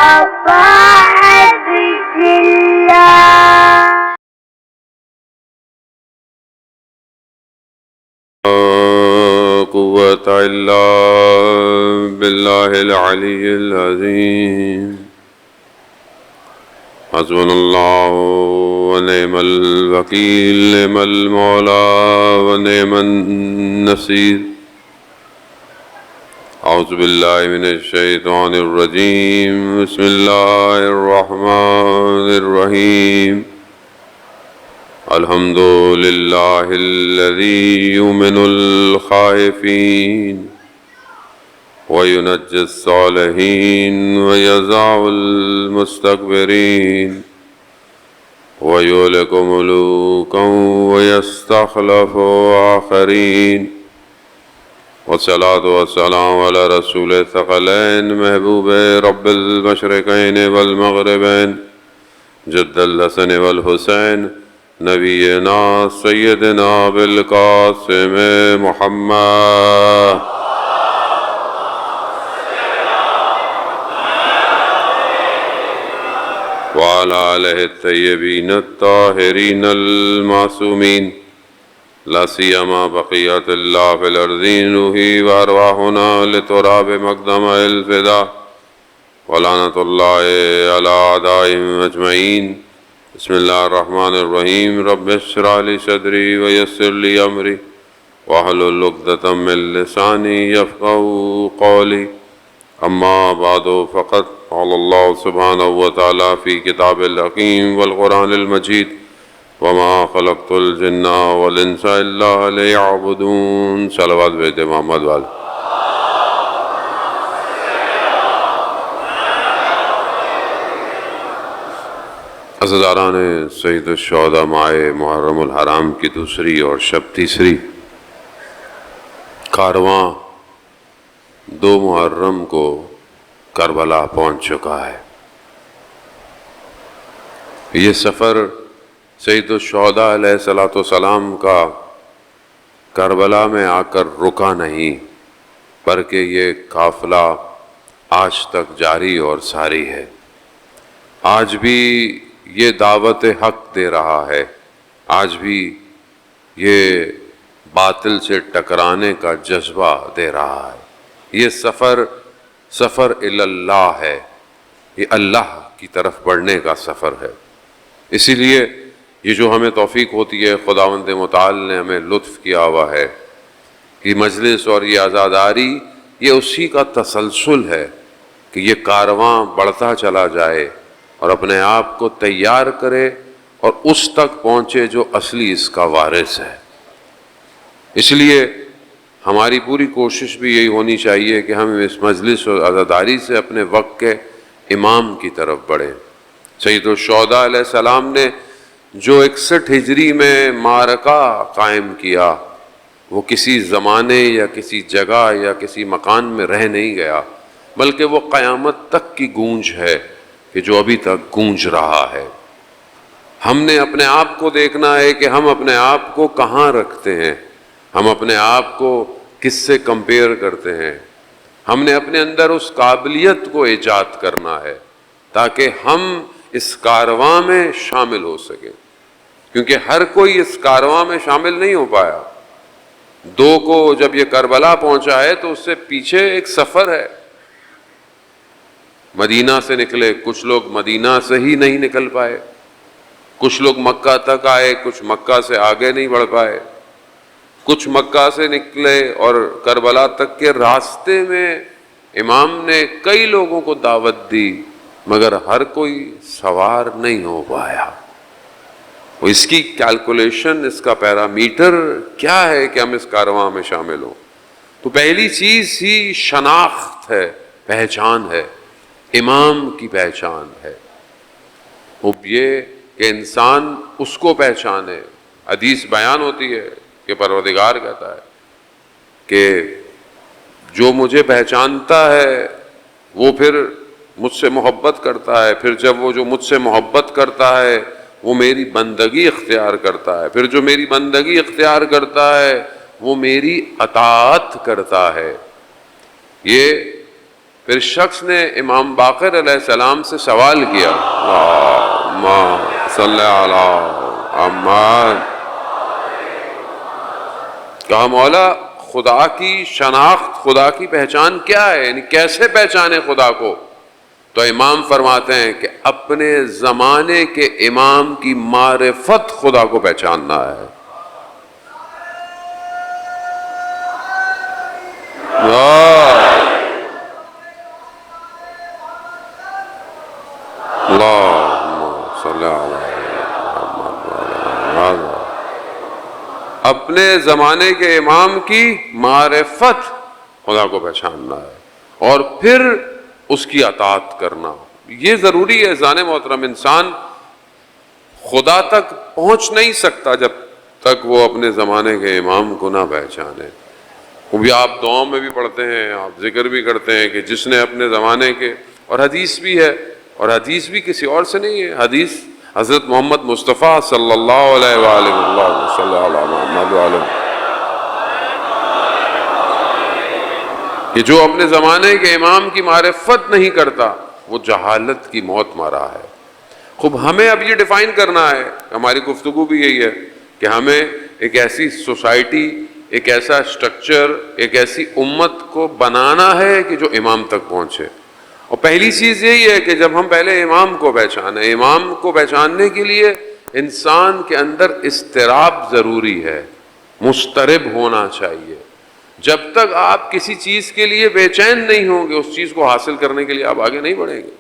طاعة الله. قوة إلا بالله العلي العظيم. حسبنا الله ونعم الوكيل، نعم المولى ونعم النصير. أعوذ بالله من الشيطان الرجيم. بسم الله الرحمن الرحيم. الحمد لله الذي يؤمن الخائفين وينجي الصالحين ويزع المستكبرين ويهلك ملوكا ويستخلف آخرين. والصلاة والسلام على رسول الثقلين محبوب رب المشرقين والمغربين جد الحسن والحسين نبینا سیدنا بالقاسم محمد وعلى آلہ الطیبین الطاہرین المعصومین لا سیما بقیت اللہ فی الارضین روحی وارواحنا لتراب مقدم الفدا ولعنت اللہ علی اعدائهم اجمعین. بسم اللہ الرحمن الرحیم. رب اشرح لی صدری ویسر لی امری واحلل عقدۃ من لسانی یفقہوا قولی. اما بعد فقد قال اللہ سبحانہ وتعالی فی کتاب الحکیم والقرآن المجید وما خلقت الجن والانس الا لیعبدون. صلوات بیت محمد والے. عزیزان سید الشہداء ماہ محرم الحرام کی دوسری اور شب تیسری. کارواں 2 محرم کو کربلا پہنچ چکا ہے. یہ سفر سید الشہداء علیہ السلام کا کربلا میں آ کر رکا نہیں، بلکہ یہ قافلہ آج تک جاری اور ساری ہے. آج بھی یہ دعوت حق دے رہا ہے، آج بھی یہ باطل سے ٹکرانے کا جذبہ دے رہا ہے. یہ سفر اللہ ہے، یہ اللہ کی طرف بڑھنے کا سفر ہے. اسی لیے یہ جو ہمیں توفیق ہوتی ہے، خداوند متعال نے ہمیں لطف کیا ہوا ہے کہ مجلس اور یہ عزاداری یہ اسی کا تسلسل ہے کہ یہ کارواں بڑھتا چلا جائے اور اپنے آپ کو تیار کرے اور اس تک پہنچے جو اصلی اس کا وارث ہے. اس لیے ہماری پوری کوشش بھی یہی ہونی چاہیے کہ ہم اس مجلس اور عزاداری سے اپنے وقت کے امام کی طرف بڑھیں. سید الشہداء علیہ السلام نے جو 61 ہجری میں معرکہ قائم کیا، وہ کسی زمانے یا کسی جگہ یا کسی مکان میں رہ نہیں گیا، بلکہ وہ قیامت تک کی گونج ہے کہ جو ابھی تک گونج رہا ہے. ہم نے اپنے آپ کو دیکھنا ہے کہ ہم اپنے آپ کو کہاں رکھتے ہیں، ہم اپنے آپ کو کس سے کمپیئر کرتے ہیں. ہم نے اپنے اندر اس قابلیت کو ایجاد کرنا ہے تاکہ ہم اس کارواں میں شامل ہو سکیں، کیونکہ ہر کوئی اس کارواں میں شامل نہیں ہو پایا. 2 کو جب یہ کربلا پہنچا ہے تو اس سے پیچھے ایک سفر ہے. مدینہ سے نکلے، کچھ لوگ مدینہ سے ہی نہیں نکل پائے، کچھ لوگ مکہ تک آئے، کچھ مکہ سے آگے نہیں بڑھ پائے، کچھ مکہ سے نکلے اور کربلا تک کے راستے میں امام نے کئی لوگوں کو دعوت دی، مگر ہر کوئی سوار نہیں ہو پایا. اس کی کیلکولیشن، اس کا پیرامیٹر کیا ہے کہ ہم اس کارواں میں شامل ہوں؟ تو پہلی چیز ہی شناخت ہے، پہچان ہے، امام کی پہچان ہے. وہ یہ کہ انسان اس کو پہچانے. حدیث بیان ہوتی ہے کہ پروردگار کہتا ہے کہ جو مجھے پہچانتا ہے وہ پھر مجھ سے محبت کرتا ہے، پھر جب وہ جو مجھ سے محبت کرتا ہے وہ میری بندگی اختیار کرتا ہے، پھر جو میری بندگی اختیار کرتا ہے وہ میری اطاعت کرتا ہے. یہ پھر شخص نے امام باقر علیہ السلام سے سوال کیا، اللہم صلی علی محمد، کہا مولا خدا کی شناخت، خدا کی پہچان کیا ہے، یعنی کیسے پہچانے خدا کو؟ تو امام فرماتے ہیں کہ اپنے زمانے کے امام کی معرفت خدا کو پہچاننا ہے۔ اپنے زمانے کے امام کی معرفت خدا کو پہچاننا ہے اور پھر اس کی اطاعت کرنا، یہ ضروری ہے۔ ذہن محترم، انسان خدا تک پہنچ نہیں سکتا جب تک وہ اپنے زمانے کے امام کو نہ پہچانے۔ وہ بھی آپ دعاؤں میں بھی پڑھتے ہیں، آپ ذکر بھی کرتے ہیں کہ جس نے اپنے زمانے کے، اور حدیث بھی ہے، اور حدیث بھی کسی اور سے نہیں ہے، حدیث حضرت محمد مصطفیٰ صلی اللہ علیہ وآلہ وسلم کہ جو اپنے زمانے کے امام کی معرفت نہیں کرتا وہ جہالت کی موت مرا ہے۔ خوب ہمیں اب یہ ڈیفائن کرنا ہے، ہماری گفتگو بھی یہی ہے کہ ہمیں ایک ایسی سوسائٹی، ایک ایسا سٹرکچر، ایک ایسی امت کو بنانا ہے کہ جو امام تک پہنچے۔ اور پہلی چیز یہی ہے کہ جب ہم پہلے امام کو پہچانیں، امام کو پہچاننے کے لیے انسان کے اندر اضطراب ضروری ہے، مضطرب ہونا چاہیے۔ جب تک آپ کسی چیز کے لیے بے چین نہیں ہوں گے، اس چیز کو حاصل کرنے کے لیے آپ آگے نہیں بڑھیں گے۔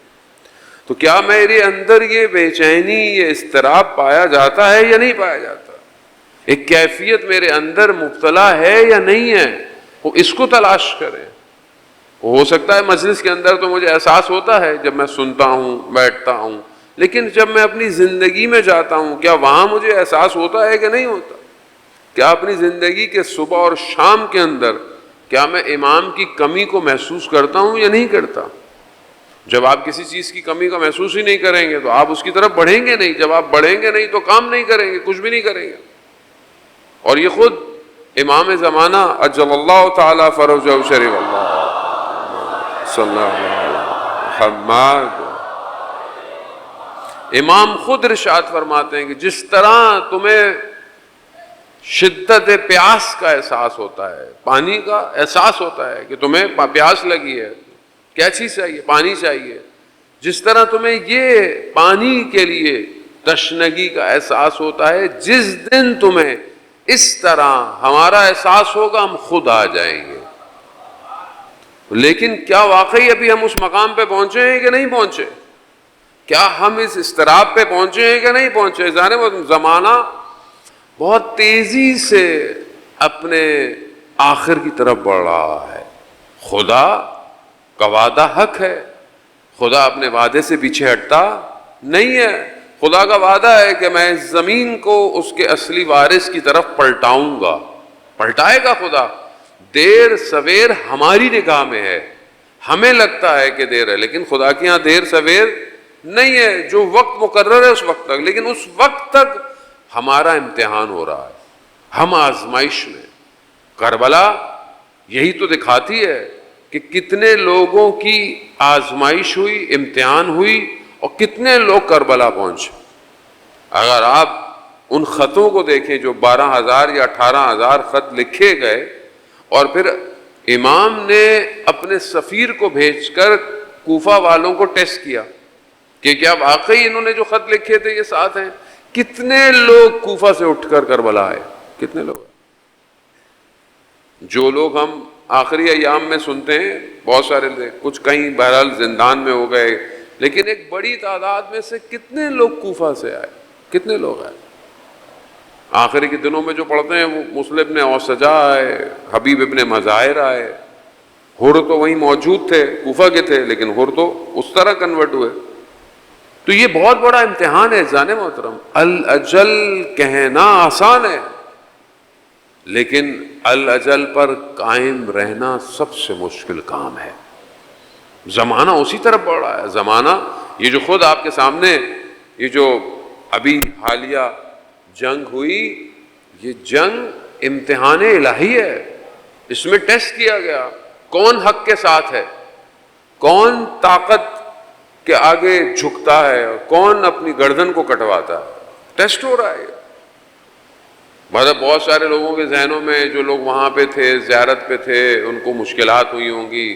تو کیا میرے اندر یہ بے چینی، یہ اضطراب پایا جاتا ہے یا نہیں پایا جاتا؟ ایک کیفیت میرے اندر مبتلا ہے یا نہیں ہے؟ وہ اس کو تلاش کریں۔ ہو سکتا ہے مجلس کے اندر تو مجھے احساس ہوتا ہے جب میں سنتا ہوں، بیٹھتا ہوں، لیکن جب میں اپنی زندگی میں جاتا ہوں کیا وہاں مجھے احساس ہوتا ہے کہ نہیں ہوتا؟ کیا اپنی زندگی کے صبح اور شام کے اندر کیا میں امام کی کمی کو محسوس کرتا ہوں یا نہیں کرتا؟ جب آپ کسی چیز کی کمی کو محسوس ہی نہیں کریں گے تو آپ اس کی طرف بڑھیں گے نہیں، جب آپ بڑھیں گے نہیں تو کام نہیں کریں گے، کچھ بھی نہیں کریں گے۔ اور یہ خود امام زمانہ اجل اللہ تعالی فرجہ شریف اللہ صلی اللہ علیہ محمد، امام خود ارشاد فرماتے ہیں کہ جس طرح تمہیں شدت پیاس کا احساس ہوتا ہے، پانی کا احساس ہوتا ہے کہ تمہیں پیاس لگی ہے، کیا چیز چاہیے؟ پانی چاہیے، جس طرح تمہیں یہ پانی کے لیے تشنگی کا احساس ہوتا ہے، جس دن تمہیں اس طرح ہمارا احساس ہوگا ہم خود آ جائیں گے۔ لیکن کیا واقعی ابھی ہم اس مقام پہ پہنچے ہیں کہ نہیں پہنچے؟ کیا ہم اس اضطراب پہ پہنچے ہیں کہ نہیں پہنچے؟ زمانہ بہت تیزی سے اپنے آخر کی طرف بڑھ رہا ہے۔ خدا کا وعدہ حق ہے، خدا اپنے وعدے سے پیچھے ہٹتا نہیں ہے۔ خدا کا وعدہ ہے کہ میں اس زمین کو اس کے اصلی وارث کی طرف پلٹاؤں گا، پلٹائے گا خدا۔ دیر سویر ہماری نگاہ میں ہے، ہمیں لگتا ہے کہ دیر ہے، لیکن خدا کے ہاں دیر سویر نہیں ہے۔ جو وقت مقرر ہے اس وقت تک، لیکن اس وقت تک ہمارا امتحان ہو رہا ہے، ہم آزمائش میں۔ کربلا یہی تو دکھاتی ہے کہ کتنے لوگوں کی آزمائش ہوئی، امتحان ہوئی، اور کتنے لوگ کربلا پہنچے۔ اگر آپ ان خطوں کو دیکھیں جو 12,000 یا 18,000 خط لکھے گئے، اور پھر امام نے اپنے سفیر کو بھیج کر کوفہ والوں کو ٹیسٹ کیا کہ کیا واقعی انہوں نے جو خط لکھے تھے یہ ساتھ ہیں؟ کتنے لوگ کوفہ سے اٹھ کر کربلا آئے؟ کتنے لوگ؟ جو لوگ ہم آخری ایام میں سنتے ہیں بہت سارے، کچھ کہیں بہرحال زندان میں ہو گئے، لیکن ایک بڑی تعداد میں سے کتنے لوگ کوفہ سے آئے؟ کتنے لوگ آئے؟ آخری کے دنوں میں جو پڑھتے ہیں وہ مسلم ابن اوسجا آئے، حبیب ابن مظاہر آئے، ہر تو وہیں موجود تھے، کوفہ کے تھے، لیکن ہر تو اس طرح کنورٹ ہوئے۔ تو یہ بہت بڑا امتحان ہے جان محترم۔ الاجل کہنا آسان ہے، لیکن الاجل پر قائم رہنا سب سے مشکل کام ہے۔ زمانہ اسی طرف بڑھ رہا ہے۔ زمانہ یہ جو خود آپ کے سامنے یہ جو ابھی حالیہ جنگ ہوئی، یہ جنگ امتحان الہی ہے، اس میں ٹیسٹ کیا گیا کون حق کے ساتھ ہے۔ کون طاقت کے آگے جھکتا ہے اور کون اپنی گردن کو کٹواتا ہے. ٹیسٹ ہو رہا ہے. بہت سارے لوگوں کے ذہنوں میں جو لوگ وہاں پہ تھے, زیارت پہ تھے, ان کو مشکلات ہوئی ہوں گی,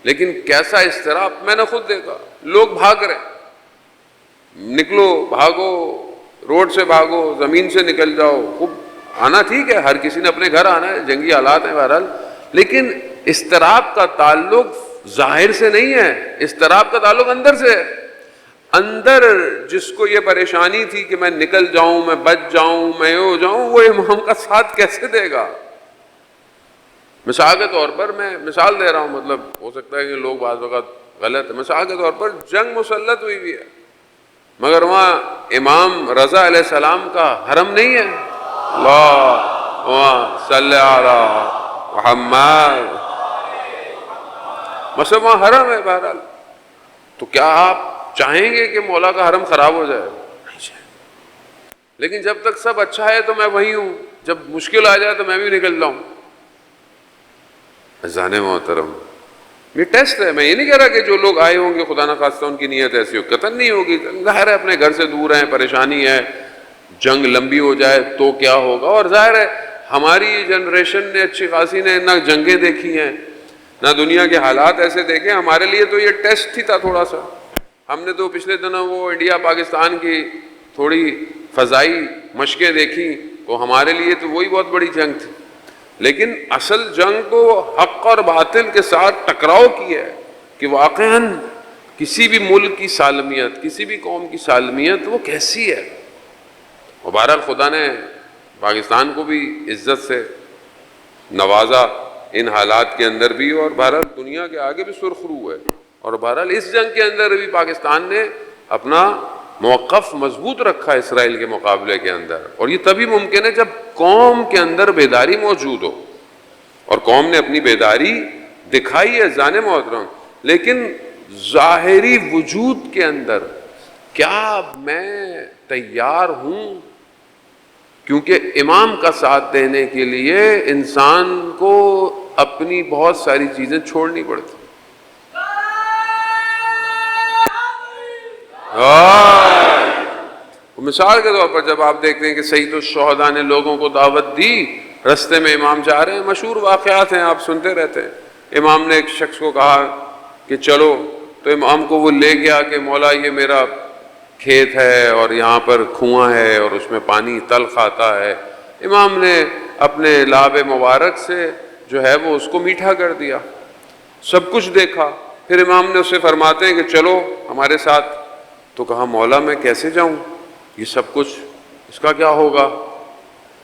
لیکن کیسا اضطراب میں نے خود دیکھا. لوگ بھاگ رہے, نکلو بھاگو, روڈ سے بھاگو, زمین سے نکل جاؤ. خوب آنا ٹھیک ہے, ہر کسی نے اپنے گھر آنا ہے, جنگی حالات ہیں بہرحال, لیکن اضطراب کا تعلق ظاہر سے نہیں ہے, اضطراب کا تعلق اندر سے ہے. اندر جس کو یہ پریشانی تھی کہ میں نکل جاؤں, میں بچ جاؤں, میں ہو جاؤں, وہ امام کا ساتھ کیسے دے گا؟ مثال کے طور پر میں مثال دے رہا ہوں, مطلب ہو سکتا ہے کہ لوگ بعض وقت غلط ہے. مثال کے طور پر جنگ مسلط ہوئی ہوئی ہے, مگر وہاں امام رضا علیہ السلام کا حرم نہیں ہے. اللہ صلی علی محمد. مثلا وہاں حرم ہے بہرحال, تو کیا آپ چاہیں گے کہ مولا کا حرم خراب ہو جائے؟ لیکن جب تک سب اچھا ہے تو میں وہی ہوں, جب مشکل آ جائے تو میں بھی نکل جاؤں. عزیزان محترم, یہ ٹیسٹ ہے. میں یہ نہیں کہہ رہا کہ جو لوگ آئے ہوں گے خدا نہ خواستہ ان کی نیت ایسی ہو, قطعاً نہیں ہوگی. ظاہر ہے اپنے گھر سے دور ہیں, پریشانی ہے, جنگ لمبی ہو جائے تو کیا ہوگا. اور ظاہر ہے ہماری جنریشن نے اچھی خاصی نے نہ جنگیں دیکھی ہیں, نہ دنیا کے حالات ایسے دیکھے. ہمارے لیے تو یہ ٹیسٹ ہی تھا تھوڑا سا. ہم نے تو پچھلے دنوں وہ انڈیا پاکستان کی تھوڑی فضائی مشقیں دیکھی, تو ہمارے لیے تو وہی بہت بڑی جنگ تھی. لیکن اصل جنگ تو حق اور باطل کے ساتھ ٹکراؤ کی ہے, کہ واقعاً کسی بھی ملک کی سالمیت, کسی بھی قوم کی سالمیت وہ کیسی ہے. اور بہرحال خدا نے پاکستان کو بھی عزت سے نوازا ان حالات کے اندر بھی, اور بہرحال دنیا کے آگے بھی سرخ رو ہے. اور بہرحال اس جنگ کے اندر بھی پاکستان نے اپنا موقف مضبوط رکھا اسرائیل کے مقابلے کے اندر. اور یہ تبھی ممکن ہے جب قوم کے اندر بیداری موجود ہو, اور قوم نے اپنی بیداری دکھائی ہے ذان محترم. لیکن ظاہری وجود کے اندر کیا میں تیار ہوں؟ کیونکہ امام کا ساتھ دینے کے لیے انسان کو اپنی بہت ساری چیزیں چھوڑنی پڑتی. مثال کے طور پر جب آپ دیکھتے ہیں کہ سید الشہداء نے لوگوں کو دعوت دی, رستے میں امام جا رہے ہیں, مشہور واقعات ہیں آپ سنتے رہتے ہیں. امام نے ایک شخص کو کہا کہ چلو, تو امام کو وہ لے گیا کہ مولا یہ میرا کھیت ہے اور یہاں پر کنواں ہے اور اس میں پانی تلخ آتا ہے. امام نے اپنے لاب مبارک سے جو ہے وہ اس کو میٹھا کر دیا. سب کچھ دیکھا. پھر امام نے اسے فرماتے ہیں کہ چلو ہمارے ساتھ. تو کہا مولا میں کیسے جاؤں, یہ سب کچھ اس کا کیا ہوگا؟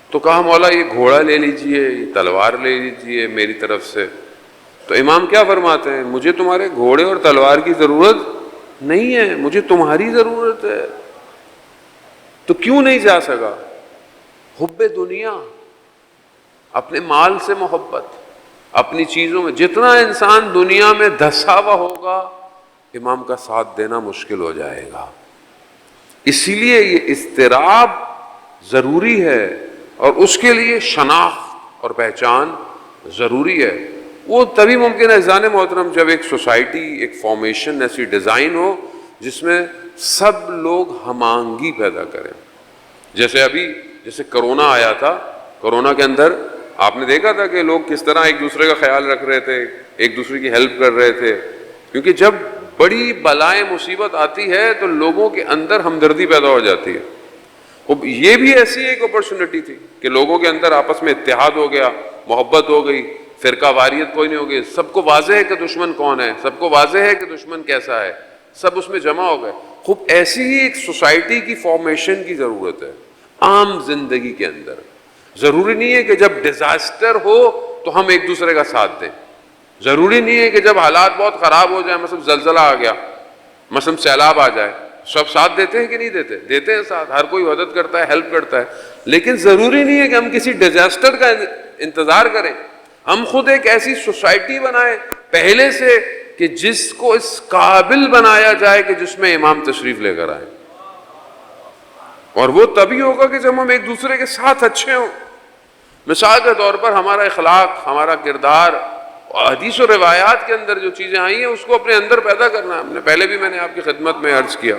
تو کہا مولا یہ گھوڑا لے لیجئے, یہ تلوار لے لیجئے میری طرف سے. تو امام کیا فرماتے ہیں, مجھے تمہارے گھوڑے اور تلوار کی ضرورت نہیں ہے, مجھے تمہاری ضرورت ہے. تو کیوں نہیں جا سکا؟ حب دنیا, اپنے مال سے محبت, اپنی چیزوں میں. جتنا انسان دنیا میں دھسا ہوا ہوگا امام کا ساتھ دینا مشکل ہو جائے گا. اسی لیے یہ اضطراب ضروری ہے, اور اس کے لیے شناخت اور پہچان ضروری ہے. وہ تبھی ممکن ہے ذان محترم جب ایک سوسائٹی, ایک فارمیشن ایسی ڈیزائن ہو جس میں سب لوگ ہم آہنگی پیدا کریں. جیسے کرونا آیا تھا, کرونا کے اندر آپ نے دیکھا تھا کہ لوگ کس طرح ایک دوسرے کا خیال رکھ رہے تھے, ایک دوسرے کی ہیلپ کر رہے تھے. کیونکہ جب بڑی بلائیں مصیبت آتی ہے تو لوگوں کے اندر ہمدردی پیدا ہو جاتی ہے. یہ بھی ایسی ایک اپرچونٹی تھی کہ لوگوں کے اندر آپس میں اتحاد ہو گیا, محبت ہو گئی, فرقہ واریت کوئی نہیں ہو گئی. سب کو واضح ہے کہ دشمن کون ہے, سب کو واضح ہے کہ دشمن کیسا ہے, سب اس میں جمع ہو گئے. خوب ایسی ہی ایک سوسائٹی کی فارمیشن کی ضرورت ہے عام زندگی کے اندر. ضروری نہیں ہے کہ جب ڈیزاسٹر ہو تو ہم ایک دوسرے کا ساتھ دیں. ضروری نہیں ہے کہ جب حالات بہت خراب ہو جائیں, مثلا زلزلہ آ گیا, مثلا سیلاب آ جائے, سب ساتھ دیتے ہیں کہ نہیں دیتے؟ دیتے ہیں ساتھ, ہر کوئی مدد کرتا ہے, ہیلپ کرتا ہے. لیکن ضروری نہیں ہے کہ ہم کسی ڈیزاسٹر کا انتظار کریں. ہم خود ایک ایسی سوسائٹی بنائیں پہلے سے کہ جس کو اس قابل بنایا جائے کہ جس میں امام تشریف لے کر آئیں. اور وہ تبھی ہوگا کہ جب ہم ایک دوسرے کے ساتھ اچھے ہوں. مثال کے طور پر ہمارا اخلاق, ہمارا کردار, حدیث و روایات کے اندر جو چیزیں آئی ہیں اس کو اپنے اندر پیدا کرنا ہے ہم نے. پہلے بھی میں نے آپ کی خدمت میں عرض کیا,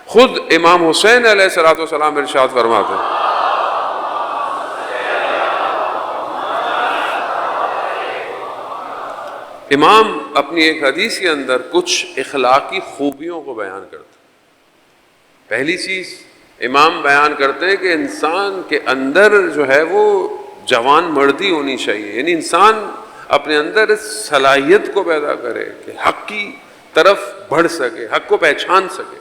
خود امام حسین علیہ الصلوۃ والسلام ارشاد فرماتے ہیں, امام اپنی ایک حدیث کے اندر کچھ اخلاقی خوبیوں کو بیان کرتے ہیں. پہلی چیز امام بیان کرتے ہیں کہ انسان کے اندر جو ہے وہ جوان مردی ہونی چاہیے, یعنی انسان اپنے اندر صلاحیت کو پیدا کرے کہ حق کی طرف بڑھ سکے, حق کو پہچان سکے.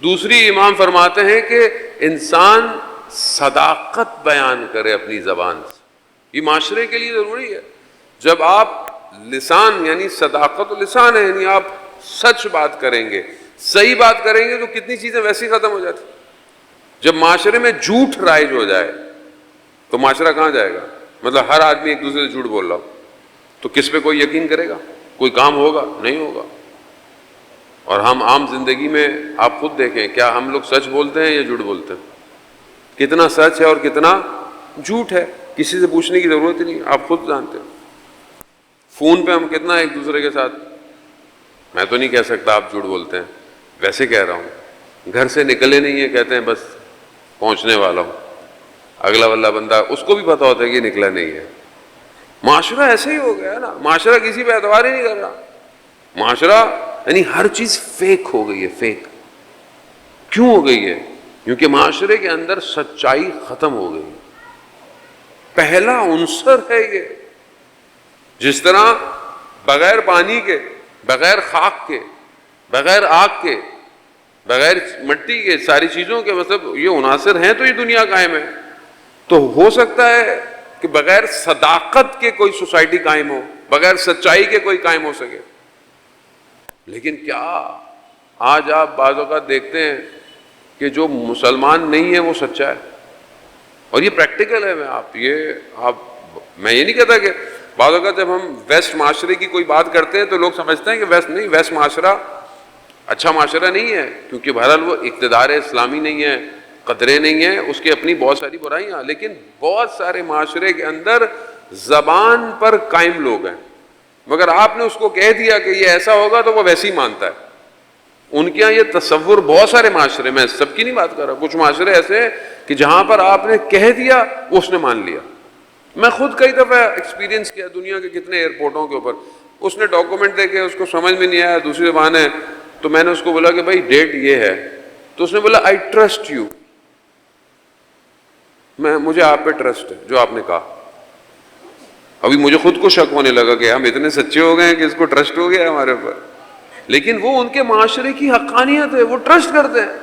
دوسری امام فرماتے ہیں کہ انسان صداقت بیان کرے اپنی زبان سے. یہ معاشرے کے لیے ضروری ہے. جب آپ لسان یعنی صداقت و لسان ہے, یعنی آپ سچ بات کریں گے, صحیح بات کریں گے, تو کتنی چیزیں ویسے ہی ختم ہو جاتی. جب معاشرے میں جھوٹ رائج ہو جائے تو معاشرہ کہاں جائے گا؟ مطلب ہر آدمی ایک دوسرے سے جھوٹ بول رہا ہو تو کس پہ کوئی یقین کرے گا؟ کوئی کام ہوگا؟ نہیں ہوگا. اور ہم عام زندگی میں آپ خود دیکھیں, کیا ہم لوگ سچ بولتے ہیں یا جھوٹ بولتے ہیں؟ کتنا سچ ہے اور کتنا جھوٹ ہے کسی سے پوچھنے کی ضرورت ہی نہیں, آپ خود جانتے ہیں. فون پہ ہم کتنا ایک دوسرے کے ساتھ, میں تو نہیں کہہ سکتا آپ جھوٹ بولتے ہیں, ویسے کہہ رہا ہوں. گھر سے نکلے نہیں ہیں, کہتے ہیں بس پہنچنے والا ہوں. اگلا والا بندہ اس کو بھی پتا ہوتا ہے کہ نکلا نہیں ہے. معاشرہ ایسے ہی ہو گیا ہے نا, معاشرہ کسی پہ اعتبار ہی نہیں کر رہا. معاشرہ یعنی ہر چیز فیک ہو گئی ہے. فیک کیوں ہو گئی ہے؟ کیونکہ معاشرے کے اندر سچائی ختم ہو گئی. پہلا عنصر ہے یہ. جس طرح بغیر پانی کے, بغیر خاک کے, بغیر آگ کے, بغیر مٹی کے, ساری چیزوں کے مطلب یہ عناصر ہیں تو یہ دنیا قائم ہے. تو ہو سکتا ہے کہ بغیر صداقت کے کوئی سوسائٹی قائم ہو, بغیر سچائی کے کوئی قائم ہو سکے. لیکن کیا آج آپ بعض اوقات دیکھتے ہیں کہ جو مسلمان نہیں ہے وہ سچا ہے, اور یہ پریکٹیکل ہے. میں یہ نہیں کہتا کہ بعض اوقات جب ہم ویسٹ معاشرے کی کوئی بات کرتے ہیں تو لوگ سمجھتے ہیں کہ ویسٹ معاشرہ اچھا معاشرہ نہیں ہے, کیونکہ بہرحال وہ اقتدار اسلامی نہیں ہے, قدریں نہیں ہیں, اس کے اپنی بہت ساری برائیاں. لیکن بہت سارے معاشرے کے اندر زبان پر قائم لوگ ہیں, مگر آپ نے اس کو کہہ دیا کہ یہ ایسا ہوگا تو وہ ویسے ہی مانتا ہے. ان کے یہاں یہ تصور بہت سارے معاشرے میں, سب کی نہیں بات کر رہا, کچھ معاشرے ایسے ہیں کہ جہاں پر آپ نے کہہ دیا وہ اس نے مان لیا. میں خود کئی دفعہ ایکسپیرینس کیا دنیا کے کتنے ایئرپورٹوں کے اوپر. اس نے ڈاکومنٹ دے کے اس کو سمجھ میں نہیں آیا, دوسری زبان ہے, تو میں نے اس کو بولا کہ بھائی ڈیٹ یہ ہے, تو اس نے بولا آئی ٹرسٹ یو, مجھے آپ پہ ٹرسٹ ہے جو آپ نے کہا. ابھی مجھے خود کو شک ہونے لگا کہ ہم اتنے سچے ہو گئے ہیں کہ اس کو ٹرسٹ ہو گیا ہمارے اوپر. لیکن وہ ان کے معاشرے کی حقانیت ہے, وہ ٹرسٹ کرتے ہیں.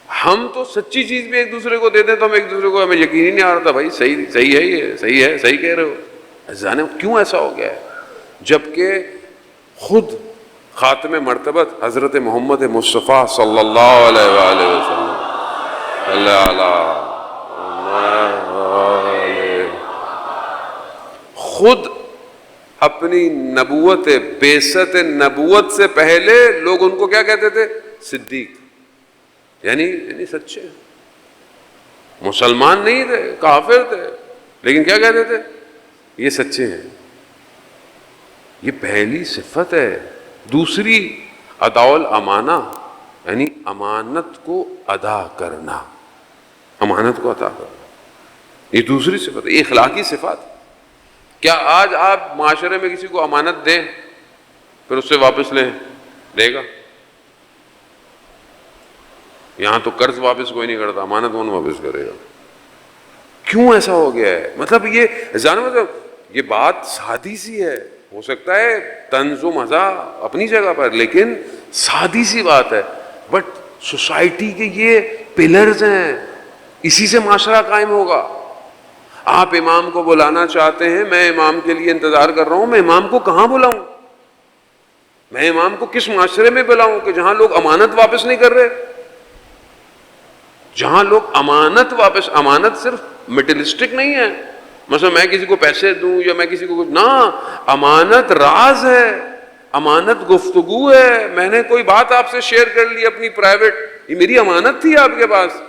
ہم تو سچی چیز بھی ایک دوسرے کو دیتے ہیں تو ہم ایک دوسرے کو, ہمیں یقین ہی نہیں آ رہا تھا بھائی صحیح ہے, یہ صحیح ہے, صحیح کہہ رہے ہو. جانے کیوں ایسا ہو گیا ہے, جبکہ خود خاتم مرتبت حضرت محمد مصطفیٰ صلی اللہ علیہ وآلہ وسلم خود اپنی نبوت, بعثت نبوت سے پہلے لوگ ان کو کیا کہتے تھے؟ صدیق, یعنی سچے. مسلمان نہیں تھے, کافر تھے, لیکن کیا کہتے تھے؟ یہ سچے ہیں. یہ پہلی صفت ہے. دوسری ادا الامانہ, یعنی امانت کو ادا کرنا, امانت کو ادا کرنا, یہ دوسری صفت ہے, یہ اخلاقی صفات. کیا آج آپ معاشرے میں کسی کو امانت دیں پھر اس سے واپس لیں, دے گا؟ یہاں تو قرض واپس کوئی نہیں کرتا, امانت کون واپس کرے گا؟ کیوں ایسا ہو گیا ہے؟ مطلب یہ بات سادی سی ہے, ہو سکتا ہے طنز و مزاح اپنی جگہ پر, لیکن سادی سی بات ہے. بٹ سوسائٹی کے یہ پلرز ہیں, اسی سے معاشرہ قائم ہوگا. آپ امام کو بلانا چاہتے ہیں, میں امام کے لیے انتظار کر رہا ہوں, میں امام کو کہاں بلاؤں؟ میں امام کو کس معاشرے میں بلاؤں کہ جہاں لوگ امانت واپس نہیں کر رہے, جہاں لوگ امانت صرف میٹرلسٹک نہیں ہے, مثلا میں کسی کو پیسے دوں یا میں کسی کو کچھ, نہ, امانت راز ہے, امانت گفتگو ہے. میں نے کوئی بات آپ سے شیئر کر لی اپنی پرائیویٹ, یہ میری امانت تھی آپ کے پاس,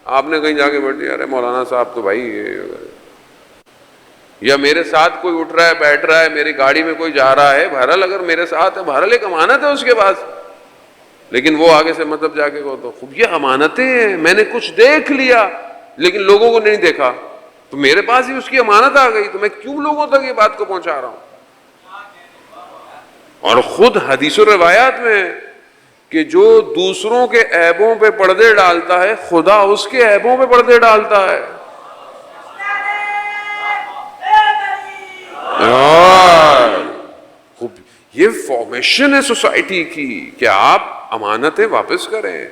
آپ نے کہیں جا کے بیٹھ دیا, ارے مولانا صاحب تو بھائی یا میرے ساتھ کوئی اٹھ رہا ہے بیٹھ رہا ہے, میری گاڑی میں کوئی جا رہا ہے, بہرحال اگر میرے ساتھ ہے بہرحال ایک امانت ہے اس کے پاس, لیکن وہ آگے سے مطلب جا کے تو خوب یہ امانتیں ہیں, میں نے کچھ دیکھ لیا لیکن لوگوں کو نہیں دیکھا, تو میرے پاس ہی اس کی امانت آ گئی, تو میں کیوں لوگوں تک یہ بات کو پہنچا رہا ہوں. اور خود حدیث و روایات میں کہ جو دوسروں کے عیبوں پہ پردے ڈالتا ہے خدا اس کے عیبوں پہ پردے ڈالتا ہے. خوب یہ فارمیشن ہے سوسائٹی کی کہ آپ امانتیں واپس کریں,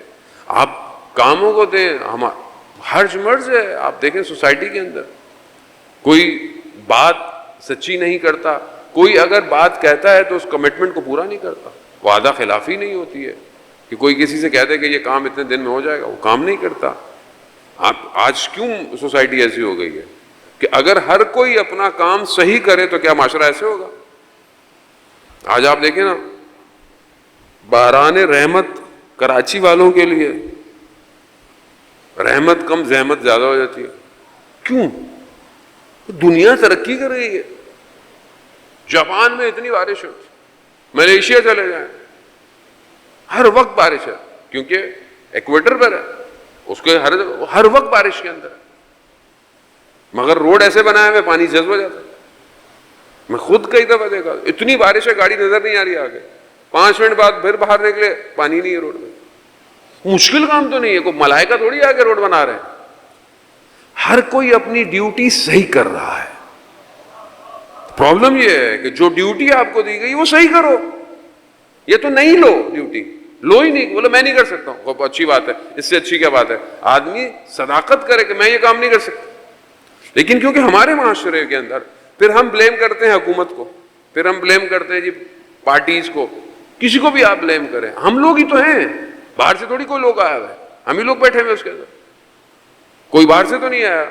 آپ کاموں کو دیں. ہرج مرج ہے. آپ دیکھیں سوسائٹی کے اندر کوئی بات سچی نہیں کرتا, کوئی اگر بات کہتا ہے تو اس کمٹمنٹ کو پورا نہیں کرتا, وعدہ خلافی نہیں ہوتی ہے کہ کوئی کسی سے کہتے کہ یہ کام اتنے دن میں ہو جائے گا, وہ کام نہیں کرتا. آپ آج کیوں سوسائٹی ایسی ہو گئی ہے کہ اگر ہر کوئی اپنا کام صحیح کرے تو کیا معاشرہ ایسے ہوگا؟ آج آپ دیکھیں نا باران رحمت کراچی والوں کے لیے رحمت کم زحمت زیادہ ہو جاتی ہے. کیوں؟ دنیا ترقی کر رہی ہے. جاپان میں اتنی بارش ہوتی, ملیشیا چلے جائیں ہر وقت بارش ہے کیونکہ ایکویٹر پر ہے, اس کے ہر وقت بارش کے اندر ہے, مگر روڈ ایسے بنائے ہوئے پانی جذب ہو جاتا ہے. میں خود کئی دفعہ دیکھا اتنی بارش ہے گاڑی نظر نہیں آ رہی آگے, 5 منٹ بعد پھر باہر نکلے پانی نہیں ہے روڈ میں. مشکل کام تو نہیں ہے, کوئی ملائکہ تھوڑی آ کے روڈ بنا رہے ہیں. ہر کوئی اپنی ڈیوٹی صحیح کر رہا ہے. پرابلم یہ ہے کہ جو ڈیوٹی آپ کو دی گئی وہ صحیح کرو, یہ تو نہیں لو ڈیوٹی, لو ہی نہیں, بولو میں نہیں کر سکتا ہوں, وہ اچھی بات ہے, اس سے اچھی کیا بات ہے. آدمی صداقت کرے کہ میں یہ کام نہیں کر سکتا. لیکن کیونکہ ہمارے معاشرے کے اندر پھر ہم بلیم کرتے ہیں حکومت کو, پھر ہم بلیم کرتے ہیں جی پارٹیز کو, کسی کو بھی آپ بلیم کریں, ہم لوگ ہی تو ہیں, باہر سے تھوڑی کوئی لوگ آیا ہوا ہے, ہم ہی لوگ بیٹھے ہوئے اس کے اندر, کوئی باہر سے تو نہیں آیا.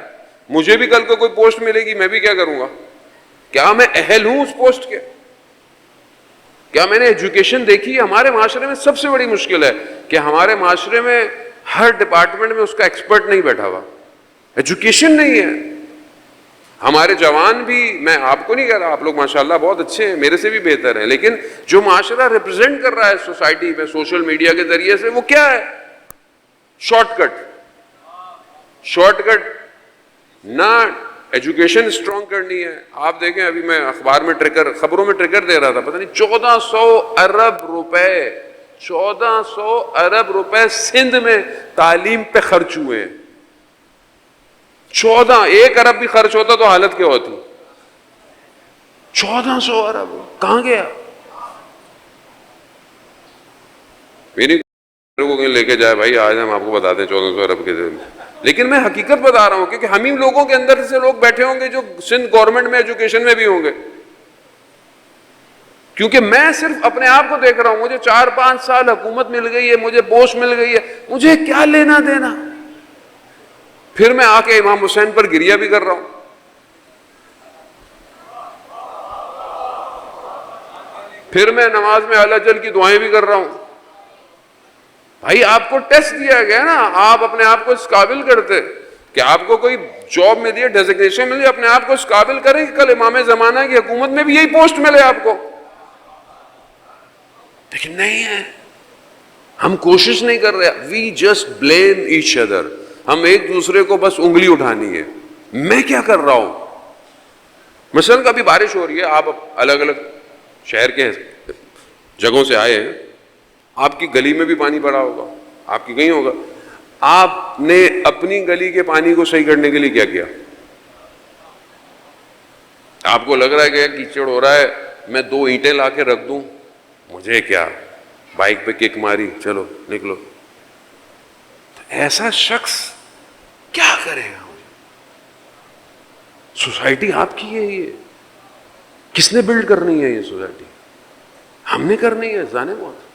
مجھے بھی کل کو کوئی پوسٹ ملے گی, میں بھی کیا کروں گا؟ کیا میں اہل ہوں اس پوسٹ کے؟ کیا میں نے ایجوکیشن دیکھی ہے؟ ہمارے معاشرے میں سب سے بڑی مشکل ہے کہ ہمارے معاشرے میں ہر ڈپارٹمنٹ میں اس کا ایکسپرٹ نہیں بیٹھا ہوا, ایجوکیشن نہیں ہے. ہمارے جوان بھی, میں آپ کو نہیں کہہ رہا, آپ لوگ ماشاءاللہ بہت اچھے ہیں, میرے سے بھی بہتر ہیں, لیکن جو معاشرہ ریپرزینٹ کر رہا ہے سوسائٹی میں سوشل میڈیا کے ذریعے سے, وہ کیا ہے؟ Short cut. شارٹ کٹ نہ ایجوکیشن اسٹرانگ کرنی ہے. آپ دیکھیں ابھی میں اخبار میں خبروں میں ٹریگر دے رہا تھا, پتہ نہیں 1400 ارب روپے سندھ میں تعلیم پہ خرچ ہوئے ہیں. 1 ارب بھی خرچ ہوتا تو حالت کیا ہوتی؟ 1400 ارب کہاں گیا؟ میری کو کہیں لے کے جائے بھائی, آج ہم آپ کو بتا دیں 1400 ارب کے دن, لیکن میں حقیقت بتا رہا ہوں کیونکہ ہم ہی لوگوں کے اندر سے لوگ بیٹھے ہوں گے جو سندھ گورنمنٹ میں ایجوکیشن میں بھی ہوں گے. کیونکہ میں صرف اپنے آپ کو دیکھ رہا ہوں, مجھے 4-5 سال حکومت مل گئی ہے, مجھے پوسٹ مل گئی ہے, مجھے کیا لینا دینا. پھر میں آ کے امام حسین پر گریہ بھی کر رہا ہوں. پھر میں نماز میں اعلی جل کی دعائیں بھی کر رہا ہوں. بھائی آپ کو ٹیسٹ دیا گیا نا, آپ اپنے آپ کو اس قابل کرتے کہ آپ کو کوئی جاب ملی ہے, ڈیزگنیشن ملی, اپنے آپ کو اس قابل کریں کہ کل امام زمانہ کی حکومت میں بھی یہی پوسٹ ملے آپ کو. لیکن نہیں ہے, ہم کوشش نہیں کر رہے. We just blame each other, ہم ایک دوسرے کو بس انگلی اٹھانی ہے, میں کیا کر رہا ہوں. مثلا کبھی بارش ہو رہی ہے, آپ الگ الگ شہر کے جگہوں سے آئے ہیں, آپ کی گلی میں بھی پانی بڑا ہوگا, آپ کی کہیں ہوگا. آپ نے اپنی گلی کے پانی کو صحیح کرنے کے لیے کیا کیا؟ آپ کو لگ رہا ہے کہ کیچڑ ہو رہا ہے, میں 2 اینٹیں لا کے رکھ دوں, مجھے کیا, بائک پہ کک ماری, چلو نکلو. ایسا شخص کیا کرے گا؟ سوسائٹی آپ کی ہے, یہ کس نے بلڈ کرنی ہے؟ یہ سوسائٹی ہم نے کرنی ہے. جانے موت,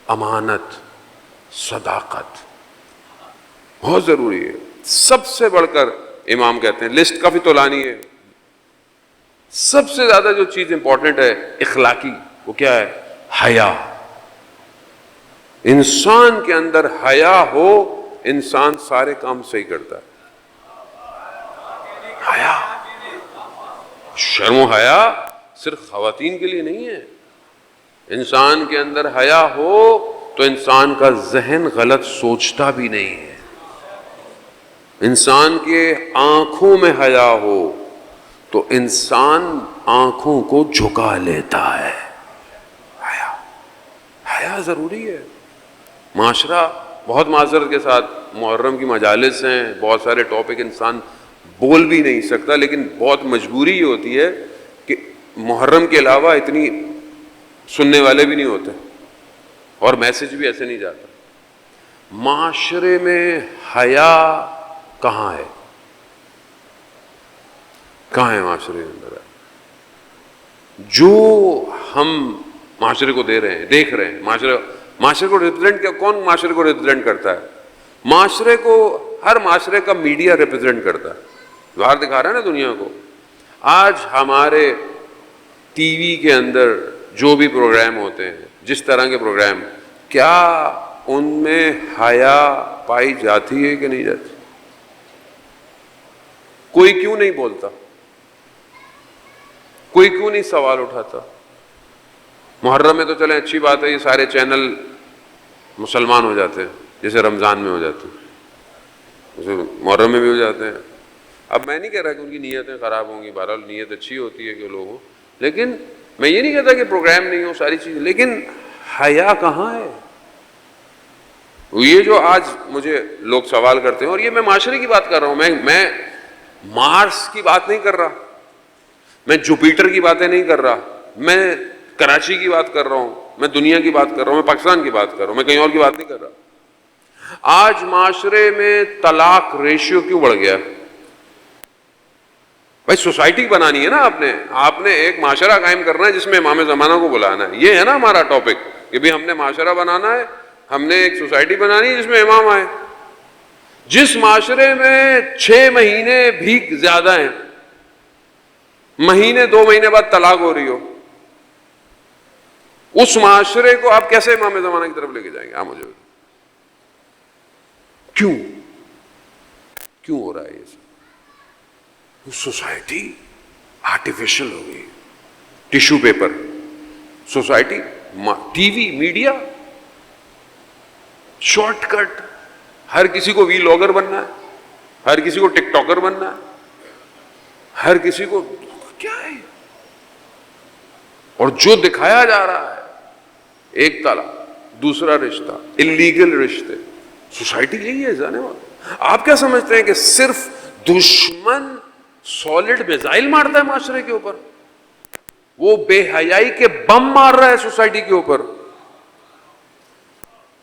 امانت, صداقت بہت ضروری ہے. سب سے بڑھ کر امام کہتے ہیں, لسٹ کافی تولانی ہے, سب سے زیادہ جو چیز امپورٹنٹ ہے اخلاقی, وہ کیا ہے؟ حیا. انسان کے اندر حیا ہو, انسان سارے کام صحیح کرتا ہے. حیا شرم و حیا صرف خواتین کے لیے نہیں ہے. انسان کے اندر حیا ہو تو انسان کا ذہن غلط سوچتا بھی نہیں ہے. انسان کے آنکھوں میں حیا ہو تو انسان آنکھوں کو جھکا لیتا ہے. حیا ضروری ہے. معاشرہ بہت معذرت کے ساتھ محرم کی مجالس ہیں, بہت سارے ٹاپک انسان بول بھی نہیں سکتا, لیکن بہت مجبوری یہ ہوتی ہے کہ محرم کے علاوہ اتنی سننے والے بھی نہیں ہوتے اور میسج بھی ایسے نہیں جاتا. معاشرے میں حیا کہاں ہے؟ کہاں ہے معاشرے کے اندر؟ جو ہم معاشرے کو دے رہے ہیں, دیکھ رہے ہیں, معاشرے کو ریپرزینٹ کیا, کون معاشرے کو ریپرزینٹ کرتا ہے؟ معاشرے کو ہر معاشرے کا میڈیا ریپرزینٹ کرتا ہے, باہر دکھا رہا ہے نا دنیا کو. آج ہمارے ٹی وی کے اندر جو بھی پروگرام ہوتے ہیں, جس طرح کے پروگرام, کیا ان میں حیا پائی جاتی ہے کہ نہیں جاتی؟ کوئی کیوں نہیں بولتا؟ کوئی کیوں نہیں سوال اٹھاتا؟ محرم میں تو چلیں اچھی بات ہے, یہ سارے چینل مسلمان ہو جاتے ہیں, جیسے رمضان میں ہو جاتے ہیں, جیسے محرم میں بھی ہو جاتے ہیں. اب میں نہیں کہہ رہا کہ ان کی نیتیں خراب ہوں گی, بہرحال نیت اچھی ہوتی ہے کہ لوگوں, لیکن میں یہ نہیں کہتا کہ پروگرام نہیں ہو, ساری چیزیں, لیکن حیا کہاں ہے؟ یہ جو آج مجھے لوگ سوال کرتے ہیں, اور یہ میں معاشرے کی بات کر رہا ہوں, میں مارس کی بات نہیں کر رہا, میں جوپیٹر کی باتیں نہیں کر رہا, میں کراچی کی بات کر رہا ہوں, میں دنیا کی بات کر رہا ہوں, میں پاکستان کی بات کر رہا ہوں, میں کہیں اور کی بات نہیں کر رہا. آج معاشرے میں طلاق ریشیو کیوں بڑھ گیا؟ بھائی سوسائٹی بنانی ہے نا, آپ نے ایک معاشرہ قائم کرنا ہے جس میں امام زمانہ کو بلانا ہے. یہ ہے نا ہمارا ٹاپک کہ بھی ہم نے معاشرہ بنانا ہے, ہم نے ایک سوسائٹی بنانی ہے جس میں امام آئے. جس معاشرے میں 6 مہینے بھی زیادہ ہیں, مہینے 2 مہینے بعد طلاق ہو رہی ہو, اس معاشرے کو آپ کیسے امام زمانہ کی طرف لے کے جائیں گے؟ آپ مجھے کیوں ہو رہا ہے یہ سب؟ سوسائٹی آرٹیفیشل ہو گئی, tissue paper society, TV, media, shortcut, ہر کسی کو وی لاگر بننا ہے, ہر کسی کو ٹک ٹاکر بننا ہے, ہر کسی کو کیا ہے, اور جو دکھایا جا رہا ہے, ایک طلاق, دوسرا رشتہ, انلیگل رشتے, سوسائٹی یہی ہے جانے والا. آپ کیا سمجھتے ہیں کہ صرف دشمن سالڈ میزائل مارتا ہے معاشرے کے اوپر؟ وہ بے حیائی کے بم مار رہا ہے سوسائٹی کے اوپر,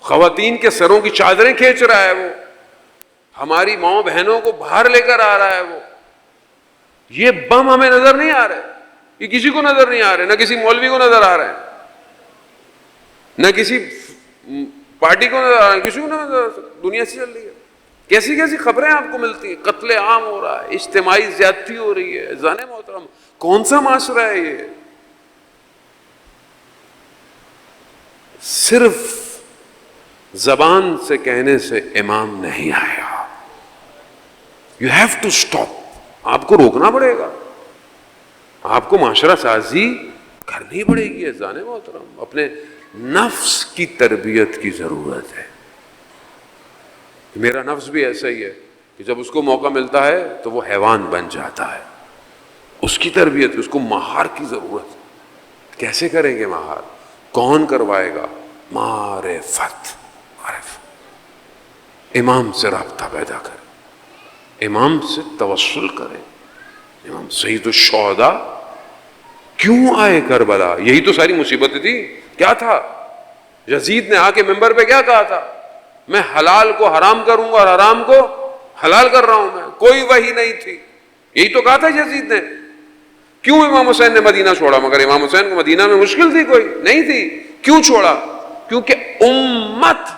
خواتین کے سروں کی چادریں کھینچ رہا ہے, وہ ہماری ماؤں بہنوں کو باہر لے کر آ رہا ہے. وہ یہ بم ہمیں نظر نہیں آ رہے, یہ کسی کو نظر نہیں آ رہے, نہ کسی مولوی کو نظر آ رہے ہیں, نہ کسی پارٹی کو نظر آ رہا ہے, کسی کو نظر آ رہا ہے. دنیا سے چل رہی ہے, کیسی کیسی خبریں آپ کو ملتی ہیں, قتل عام ہو رہا ہے, اجتماعی زیادتی ہو رہی ہے. جانے محترم, کون سا معاشرہ ہے یہ؟ صرف زبان سے کہنے سے امام نہیں آیا. یو ہیو ٹو اسٹاپ, آپ کو روکنا پڑے گا, آپ کو معاشرہ سازی کرنی پڑے گی. جانے محترم, اپنے نفس کی تربیت کی ضرورت ہے. میرا نفس بھی ایسا ہی ہے کہ جب اس کو موقع ملتا ہے تو وہ حیوان بن جاتا ہے. اس کی تربیت, اس کو مہار کی ضرورت ہے. کیسے کریں گے مہار؟ کون کروائے گا؟ معرفت. امام سے رابطہ پیدا کریں, امام سے توسل کریں. امام سید الشہداء کیوں آئے کربلا؟ یہی تو ساری مصیبت تھی. کیا تھا؟ یزید نے آ کے ممبر پہ کیا کہا تھا؟ میں حلال کو حرام کروں گا اور حرام کو حلال کر رہا ہوں. میں کوئی وحی نہیں تھی, یہی تو کہا تھا یزید نے. کیوں امام حسین نے مدینہ چھوڑا؟ مگر امام حسین کو مدینہ میں مشکل تھی, کوئی نہیں تھی. کیوں چھوڑا؟ کیونکہ امت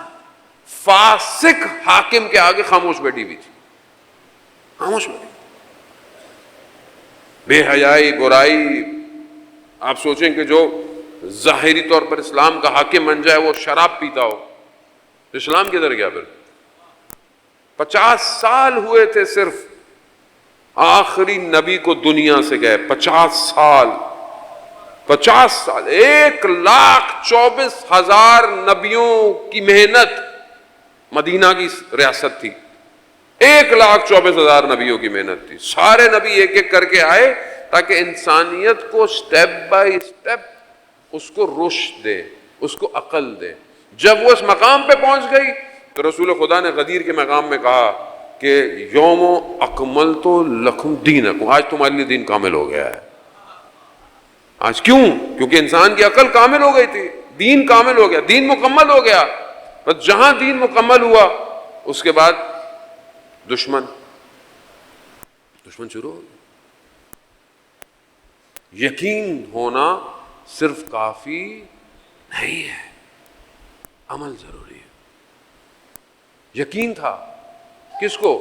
فاسق حاکم کے آگے خاموش بیٹھی ہوئی تھی, خاموش بیٹھی. بے حیائی, برائی. آپ سوچیں کہ جو ظاہری طور پر اسلام کا حاکم بن جائے وہ شراب پیتا ہو, اسلام کدھر گیا؟ پھر 50 سال ہوئے تھے صرف آخری نبی کو دنیا سے گئے 50 سال، 50 سال، 1,24,000 نبیوں کی محنت مدینہ کی ریاست تھی، 1,24,000 نبیوں کی محنت تھی. سارے نبی ایک ایک کر کے آئے تاکہ انسانیت کو سٹیپ بائی سٹیپ اس کو رشد دے، اس کو عقل دے. جب وہ اس مقام پہ پہنچ گئی تو رسول خدا نے غدیر کے مقام میں کہا کہ یوم اکملت لکم دینکم، آج تمہارے لیے دین کامل ہو گیا ہے. آج کیوں؟ کیونکہ انسان کی عقل کامل ہو گئی تھی، دین کامل ہو گیا، دین مکمل ہو گیا. بس جہاں دین مکمل ہوا اس کے بعد دشمن شروع ہو گیا. یقین ہونا صرف کافی نہیں ہے، عمل ضروری ہے. یقین تھا کس کو؟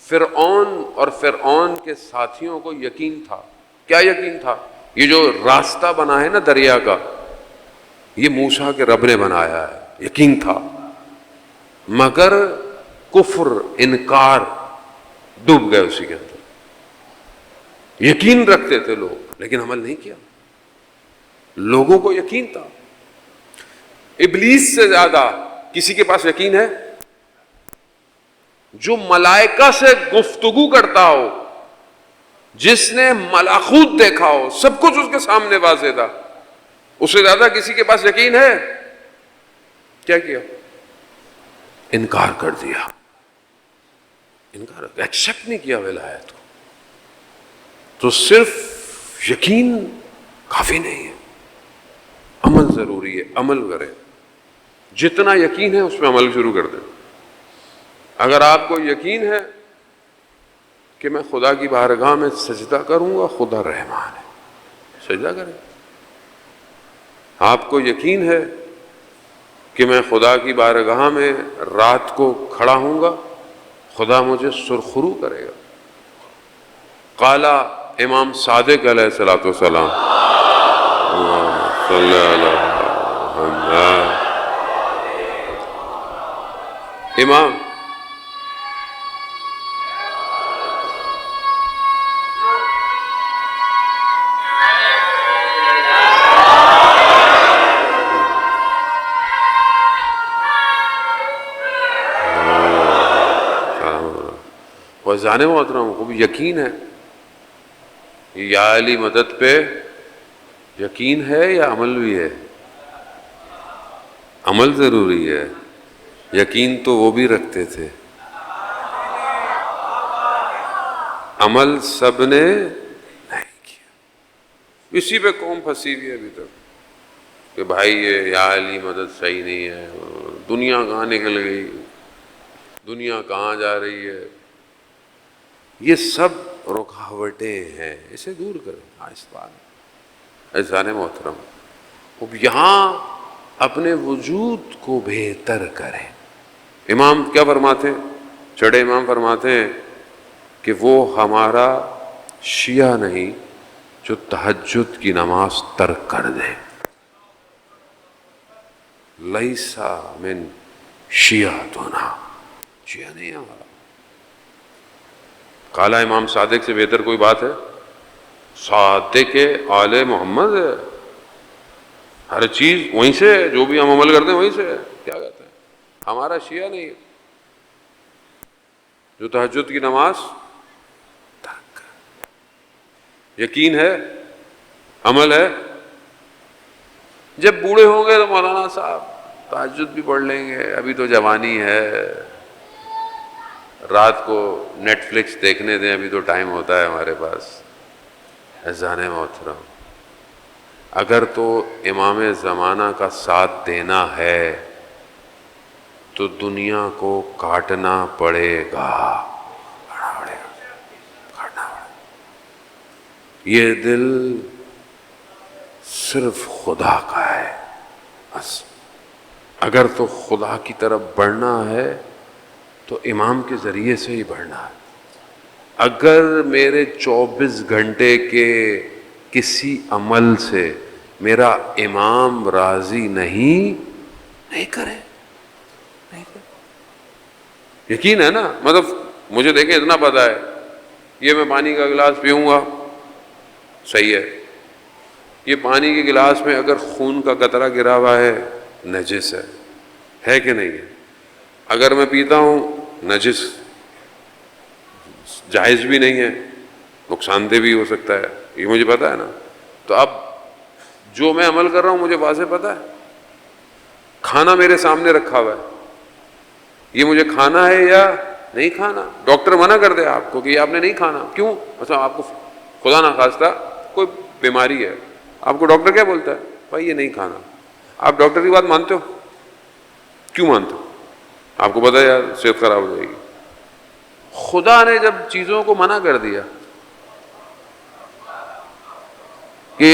فرعون اور فرعون کے ساتھیوں کو یقین تھا. کیا یقین تھا؟ یہ جو راستہ بنا ہے نا دریا کا، یہ موسیٰ کے رب نے بنایا ہے. یقین تھا، مگر کفر، انکار، ڈوب گئے اسی کے اندر. یقین رکھتے تھے لوگ لیکن عمل نہیں کیا. لوگوں کو یقین تھا. ابلیس سے زیادہ کسی کے پاس یقین ہے؟ جو ملائکہ سے گفتگو کرتا ہو، جس نے ملکوت دیکھا ہو، سب کچھ اس کے سامنے واضح تھا، اس سے زیادہ کسی کے پاس یقین ہے؟ کیا کیا؟ انکار کر دیا، انکار، ایکسپٹ نہیں کیا ولایت کو. تو صرف یقین کافی نہیں ہے، عمل ضروری ہے. عمل کریں، جتنا یقین ہے اس پہ عمل شروع کر دیں. اگر آپ کو یقین ہے کہ میں خدا کی بارگاہ میں سجدہ کروں گا، خدا رحمان ہے، سجدہ کریں. آپ کو یقین ہے کہ میں خدا کی بارگاہ میں رات کو کھڑا ہوں گا، خدا مجھے سرخرو کرے گا. قالا امام صادق علیہ الصلوۃ والسلام، صلی اللہ امام وزانے محترم کو بھی یقین ہے. یا علی مدد پہ یقین ہے یا عمل بھی ہے؟ عمل ضروری ہے. یقین تو وہ بھی رکھتے تھے، عمل سب نے نہیں کیا. اسی پہ قوم پھنسی ہوئی ہے ابھی تک کہ بھائی یہ یا علی مدد صحیح نہیں ہے، دنیا کہاں نکل گئی، دنیا کہاں جا رہی ہے. یہ سب رکاوٹیں ہیں، اسے دور کریں آہستہ. عزیزان محترم، اب یہاں اپنے وجود کو بہتر کریں. امام کیا فرماتے ہیں؟ چڑے امام فرماتے ہیں کہ وہ ہمارا شیعہ نہیں جو تہجد کی نماز ترک کر دے. لیسا من شیعتنا، شیعہ نہیں ہمارا. کالا امام صادق سے بہتر کوئی بات ہے؟ صادق آل محمد ہے، ہر چیز وہیں سے ہے، جو بھی ہم عمل کرتے ہیں وہیں سے ہے. کیا کہتے ہیں؟ ہمارا شیعہ نہیں ہے جو تہجد کی نماز ترک. یقین ہے، عمل ہے. جب بوڑھے ہوں گے تو مولانا صاحب تہجد بھی پڑھ لیں گے، ابھی تو جوانی ہے، رات کو نیٹ فلکس دیکھنے دیں، ابھی تو ٹائم ہوتا ہے ہمارے پاس. عزیزان محترم، اگر تو امام زمانہ کا ساتھ دینا ہے تو دنیا کو کاٹنا پڑے گا، کاٹنا پڑے گا. یہ دل صرف خدا کا ہے بس. اگر تو خدا کی طرف بڑھنا ہے تو امام کے ذریعے سے ہی بڑھنا ہے. اگر میرے 24 گھنٹے کے کسی عمل سے میرا امام راضی نہیں کرے. یقین ہے نا؟ مطلب مجھے دیکھیں اتنا پتہ ہے یہ میں پانی کا گلاس پیوں گا، صحیح ہے، یہ پانی کے گلاس میں اگر خون کا قطرہ گرا ہوا ہے نجس ہے کہ نہیں ہے؟ اگر میں پیتا ہوں نجس، جائز بھی نہیں ہے، نقصان دہ بھی ہو سکتا ہے، یہ مجھے پتا ہے نا۔ تو اب جو میں عمل کر رہا ہوں مجھے واضح پتا ہے، کھانا میرے سامنے رکھا ہوا ہے، یہ مجھے کھانا ہے یا نہیں کھانا۔ ڈاکٹر منع کر دے آپ کو کہ یہ آپ نے نہیں کھانا، کیوں؟ مثلا آپ کو خدا نخواستہ کوئی بیماری ہے، آپ کو ڈاکٹر کیا بولتا ہے؟ بھائی یہ نہیں کھانا۔ آپ ڈاکٹر کی بات مانتے ہو؟ کیوں مانتے ہو؟ آپ کو پتا ہے یار صحت خراب ہو جائے گی۔ خدا نے جب چیزوں کو منع کر دیا کہ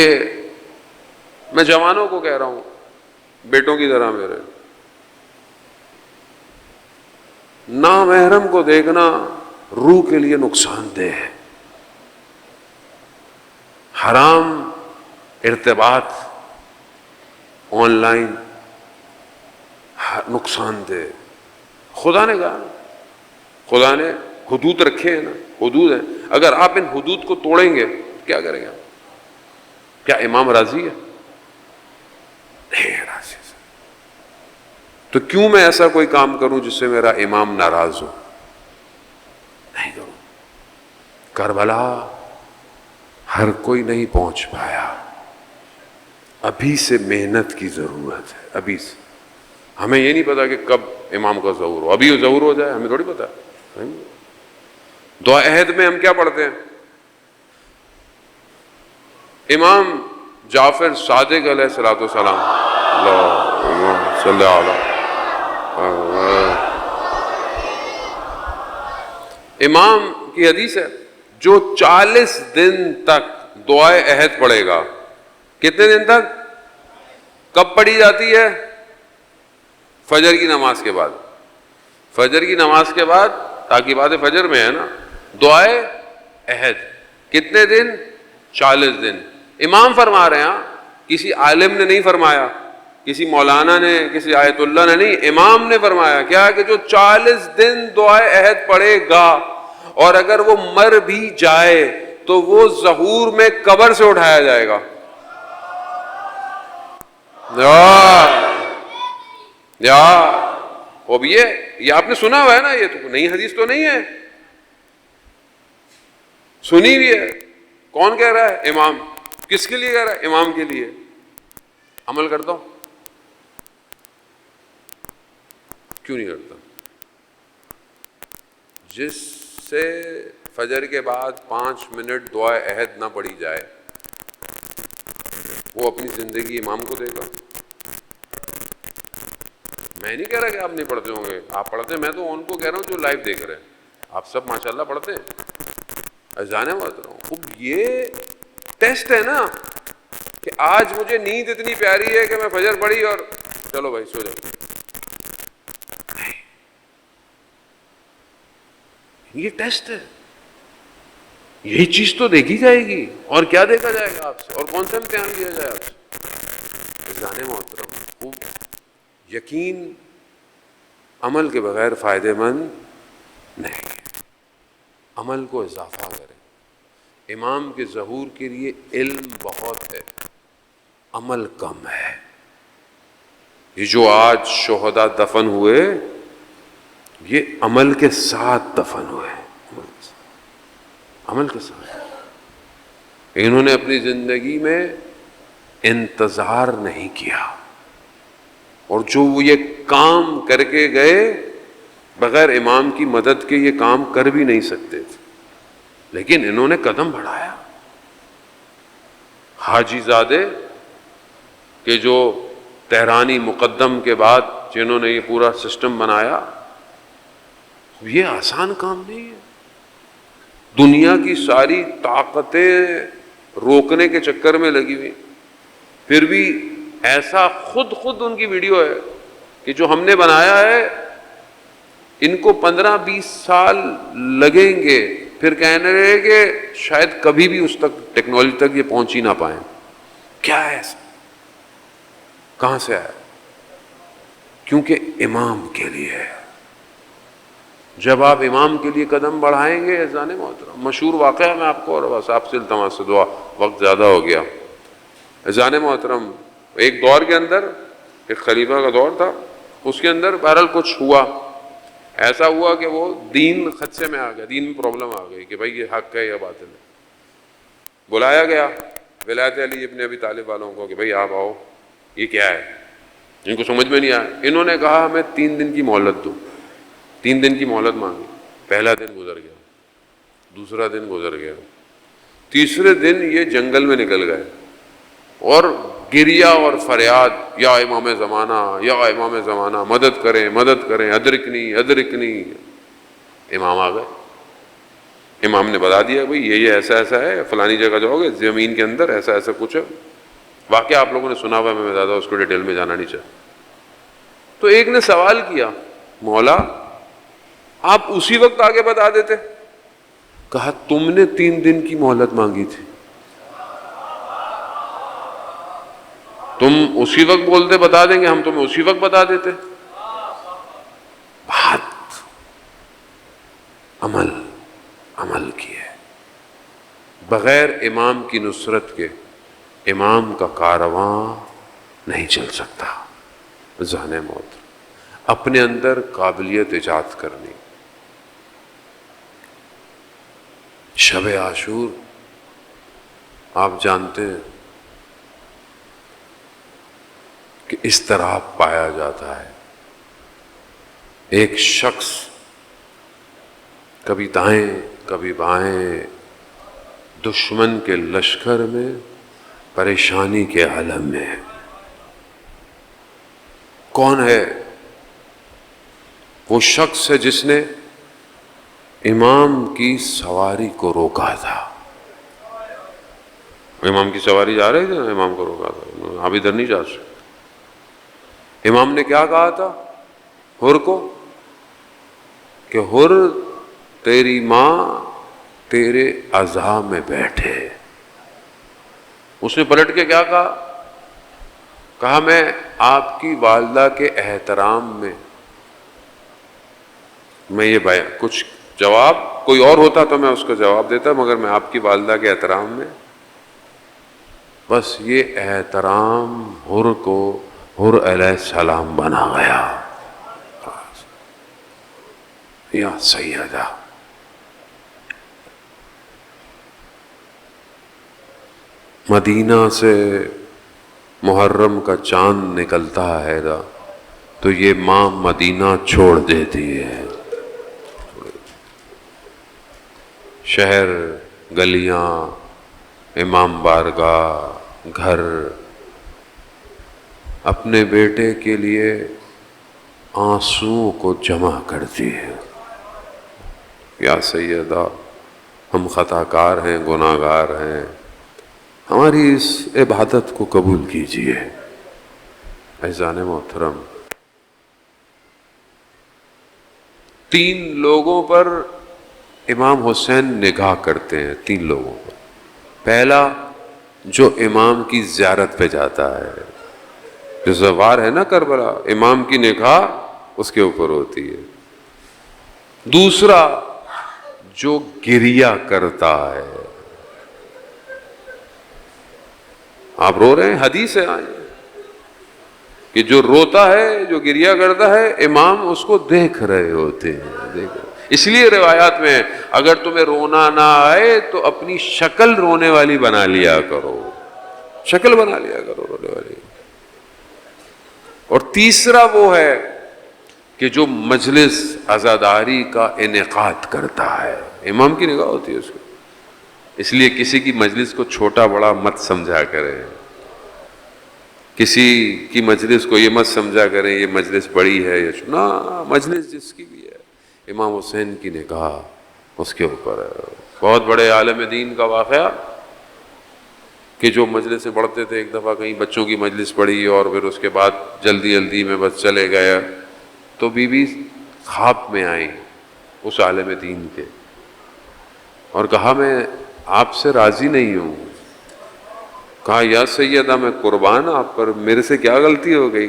میں جوانوں کو کہہ رہا ہوں بیٹوں کی طرح میرے، نامحرم کو دیکھنا روح کے لیے نقصان دہ ہے، حرام ارتباط آن لائن نقصان دہ۔ خدا نے کہا، خدا نے حدود رکھے ہیں نا، حدود ہیں، اگر آپ ان حدود کو توڑیں گے کیا کریں گے؟ کیا امام راضی ہے؟ نہیں ہے راضی۔ تو کیوں میں ایسا کوئی کام کروں جس سے میرا امام ناراض ہو؟ نہیں کروں۔ کربلا ہر کوئی نہیں پہنچ پایا، ابھی سے محنت کی ضرورت ہے، ابھی سے۔ ہمیں یہ نہیں پتا کہ کب امام کا ظہور ہو، ابھی ظہور ہو جائے ہمیں تھوڑی پتا۔ دعا عہد میں ہم کیا پڑھتے ہیں؟ امام جعفر صادق علیہ الصلوۃ والسلام، اللہم صلی علی، امام کی حدیث ہے جو 40 دن تک دعائے عہد پڑھے گا۔ کتنے دن تک؟ کب پڑھی جاتی ہے؟ فجر کی نماز کے بعد۔ فجر کی نماز کے بعد، تاکہ بات فجر میں ہے نا، دعائے عہد کتنے دن؟ 40 دن۔ امام فرما رہے ہیں، کسی عالم نے نہیں فرمایا، کسی مولانا نے، کسی آیت اللہ نے نہیں، امام نے فرمایا کیا کہ جو 40 دن دعائے عہد پڑھے گا اور اگر وہ مر بھی جائے تو وہ ظہور میں قبر سے اٹھایا جائے گا۔ یا اب یہ آپ نے سنا ہوا ہے نا، یہ تو نئی حدیث تو نہیں ہے، سنی ہوئی ہے۔ کون کہہ رہا ہے؟ امام۔ کس کے لیے کہہ رہا ہے؟ امام کے لیے۔ عمل کرتا ہوں؟ کیوں نہیں کرتا؟ جس سے فجر کے بعد 5 منٹ دعائے عہد نہ پڑھی جائے وہ اپنی زندگی امام کو دے گا۔ میں نہیں کہہ رہا کہ آپ نہیں پڑھتے ہوں گے، آپ پڑھتے ہیں، میں تو ان کو کہہ رہا ہوں جو لائیو دیکھ رہے ہیں، آپ سب ماشاءاللہ پڑھتے ہیں، جانے بات رہا ہوں۔ اب یہ ٹیسٹ ہے نا کہ آج مجھے نیند اتنی پیاری ہے کہ میں فجر پڑھی اور چلو بھائی سو جاؤ۔ یہ ٹیسٹ ہے، یہی چیز تو دیکھی جائے گی، اور کیا دیکھا جائے گا آپ سے، اور کون سا امتحان لیا جائے آپ سے؟ جانے محترم، خوب یقین عمل کے بغیر فائدے مند نہیں ہے، عمل کو اضافہ کریں۔ امام کے ظہور کے لیے علم بہت ہے، عمل کم ہے۔ یہ جو آج شہداء دفن ہوئے یہ عمل کے ساتھ دفن ہوئے، عمل کے ساتھ۔ انہوں نے اپنی زندگی میں انتظار نہیں کیا، اور جو وہ یہ کام کر کے گئے بغیر امام کی مدد کے یہ کام کر بھی نہیں سکتے تھے، لیکن انہوں نے قدم بڑھایا۔ حاجی زادے کہ جو تہرانی مقدم کے بعد جنہوں نے یہ پورا سسٹم بنایا، یہ آسان کام نہیں ہے۔ دنیا کی ساری طاقتیں روکنے کے چکر میں لگی ہوئی، پھر بھی ایسا خود ان کی ویڈیو ہے کہ جو ہم نے بنایا ہے ان کو 15-20 سال لگیں گے، پھر کہنے رہے کہ شاید کبھی بھی اس تک ٹیکنالوجی تک یہ پہنچ ہی نہ پائیں۔ کیا ہے ایسا؟ کہاں سے آیا؟ کیونکہ امام کے لیے ہے، جب آپ امام کے لیے قدم بڑھائیں گے اذان محترم، مشہور واقعہ میں آپ کو، اور بس آپ سے التماس سے دعا، وقت زیادہ ہو گیا، اذان محترم ایک دور کے اندر، ایک خلیفہ کا دور تھا، اس کے اندر بہرحال کچھ ہوا، ایسا ہوا کہ وہ دین خدشے میں آ گیا، دین میں پرابلم آ گئی کہ بھائی یہ حق ہے یا باطل ہے۔ بلایا گیا ولایت علی ابن ابی طالب والوں کو کہ بھائی آپ آؤ، یہ کیا ہے؟ ان کو سمجھ میں نہیں آیا۔ انہوں نے کہا ہمیں 3 دن کی مہلت دو، 3 دن کی مہلت مانگی۔ پہلا دن گزر گیا، دوسرا دن گزر گیا، تیسرے دن یہ جنگل میں نکل گئے اور گریا اور فریاد، یا امام زمانہ، یا امام زمانہ، مدد کریں مدد کریں، ادرکنی ادرکنی۔ امام آ گئے، امام نے بتا دیا بھائی یہ ایسا ایسا ہے، فلانی جگہ جاؤ گے زمین کے اندر ایسا ایسا کچھ ہے۔ واقعہ آپ لوگوں نے سنا ہوا ہے، میں زیادہ اس کو ڈیٹیل میں جانا نہیں چاہتا۔ تو ایک نے سوال کیا، مولا آپ اسی وقت آگے بتا دیتے۔ کہا تم نے 3 دن کی مہلت مانگی تھی، تم اسی وقت بولتے بتا دیں گے، ہم تمہیں اسی وقت بتا دیتے۔ بات عمل کی ہے، بغیر امام کی نصرت کے امام کا کارواں نہیں چل سکتا۔ ذہن موت، اپنے اندر قابلیت ایجاد کرنی۔ شب عاشور آپ جانتے ہیں کہ اس طرح پایا جاتا ہے، ایک شخص کبھی دائیں کبھی بائیں دشمن کے لشکر میں پریشانی کے عالم میں ہے۔ کون ہے؟ وہ شخص ہے جس نے امام کی سواری کو روکا تھا۔ امام کی سواری جا رہے تھے، امام کو روکا تھا، آپ ادھر نہیں جا سکتے۔ امام نے کیا کہا تھا حر کو کہ حر تیری ماں تیرے عزا میں بیٹھے۔ اس نے پلٹ کے کیا کہا؟ کہا میں آپ کی والدہ کے احترام میں یہ کچھ جواب کوئی اور ہوتا تو میں اس کا جواب دیتا، مگر میں آپ کی والدہ کے احترام میں، بس یہ احترام حر کو حر علیہ السلام بنا گیا۔ یا سیدہ، مدینہ سے محرم کا چاند نکلتا ہے تو یہ ماں مدینہ چھوڑ دیتی ہے، شہر، گلیاں، امام بارگاہ، گھر، اپنے بیٹے کے لیے آنسوؤں کو جمع کرتی ہے۔ یا سیدہ، ہم خطا کار ہیں، گناہ گار ہیں، ہماری اس عبادت کو قبول کیجیے۔ عزیزان محترم، 3 لوگوں پر امام حسین نگاہ کرتے ہیں، 3 لوگوں پر۔ پہلا جو امام کی زیارت پہ جاتا ہے، جو زوار ہے نا کربلا، امام کی نگاہ اس کے اوپر ہوتی ہے۔ دوسرا جو گریہ کرتا ہے، آپ رو رہے ہیں، حدیث ہے آئے کہ جو روتا ہے، جو گریہ کرتا ہے، امام اس کو دیکھ رہے ہوتے ہیں۔ اس لیے روایات میں اگر تمہیں رونا نہ آئے تو اپنی شکل رونے والی بنا لیا کرو، شکل بنا لیا کرو رونے والی۔ اور تیسرا وہ ہے کہ جو مجلس عزاداری کا انعقاد کرتا ہے، امام کی نگاہ ہوتی ہے اس کو۔ اس لیے کسی کی مجلس کو چھوٹا بڑا مت سمجھا کریں، کسی کی مجلس کو یہ مت سمجھا کریں یہ مجلس بڑی ہے یا نہ، مجلس جس کی بھی ہے، امام حسین کی نگاہ اس کے اوپر ہے۔ بہت بڑے عالم دین کا واقعہ کہ جو مجلس سے پڑھتے تھے، ایک دفعہ کہیں بچوں کی مجلس پڑھی اور پھر اس کے بعد جلدی جلدی میں بس چلے گئے، تو بی بی خواب میں آئیں اس عالم دین کے اور کہا میں آپ سے راضی نہیں ہوں۔ کہا یا سیدہ میں قربان آپ پر، میرے سے کیا غلطی ہو گئی؟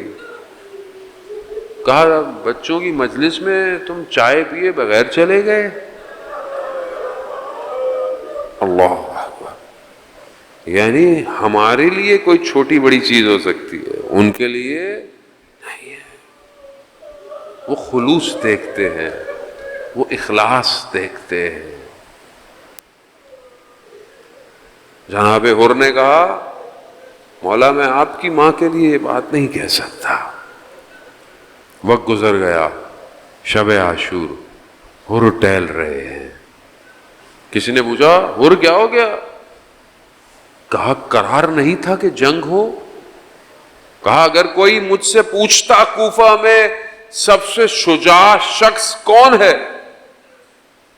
کہا بچوں کی مجلس میں تم چائے پیے بغیر چلے گئے؟ اللہ اکبر. یعنی ہمارے لیے کوئی چھوٹی بڑی چیز ہو سکتی ہے، ان کے لیے نہیں ہے. وہ خلوص دیکھتے ہیں، وہ اخلاص دیکھتے ہیں. جناب حر نے کہا مولا میں آپ کی ماں کے لیے یہ بات نہیں کہہ سکتا. وقت گزر گیا، شب عاشور، حر ٹہل رہے ہیں. کسی نے پوچھا حر کیا ہو گیا؟ کہا قرار نہیں تھا کہ جنگ ہو. کہا اگر کوئی مجھ سے پوچھتا کوفہ میں سب سے شجاع شخص کون ہے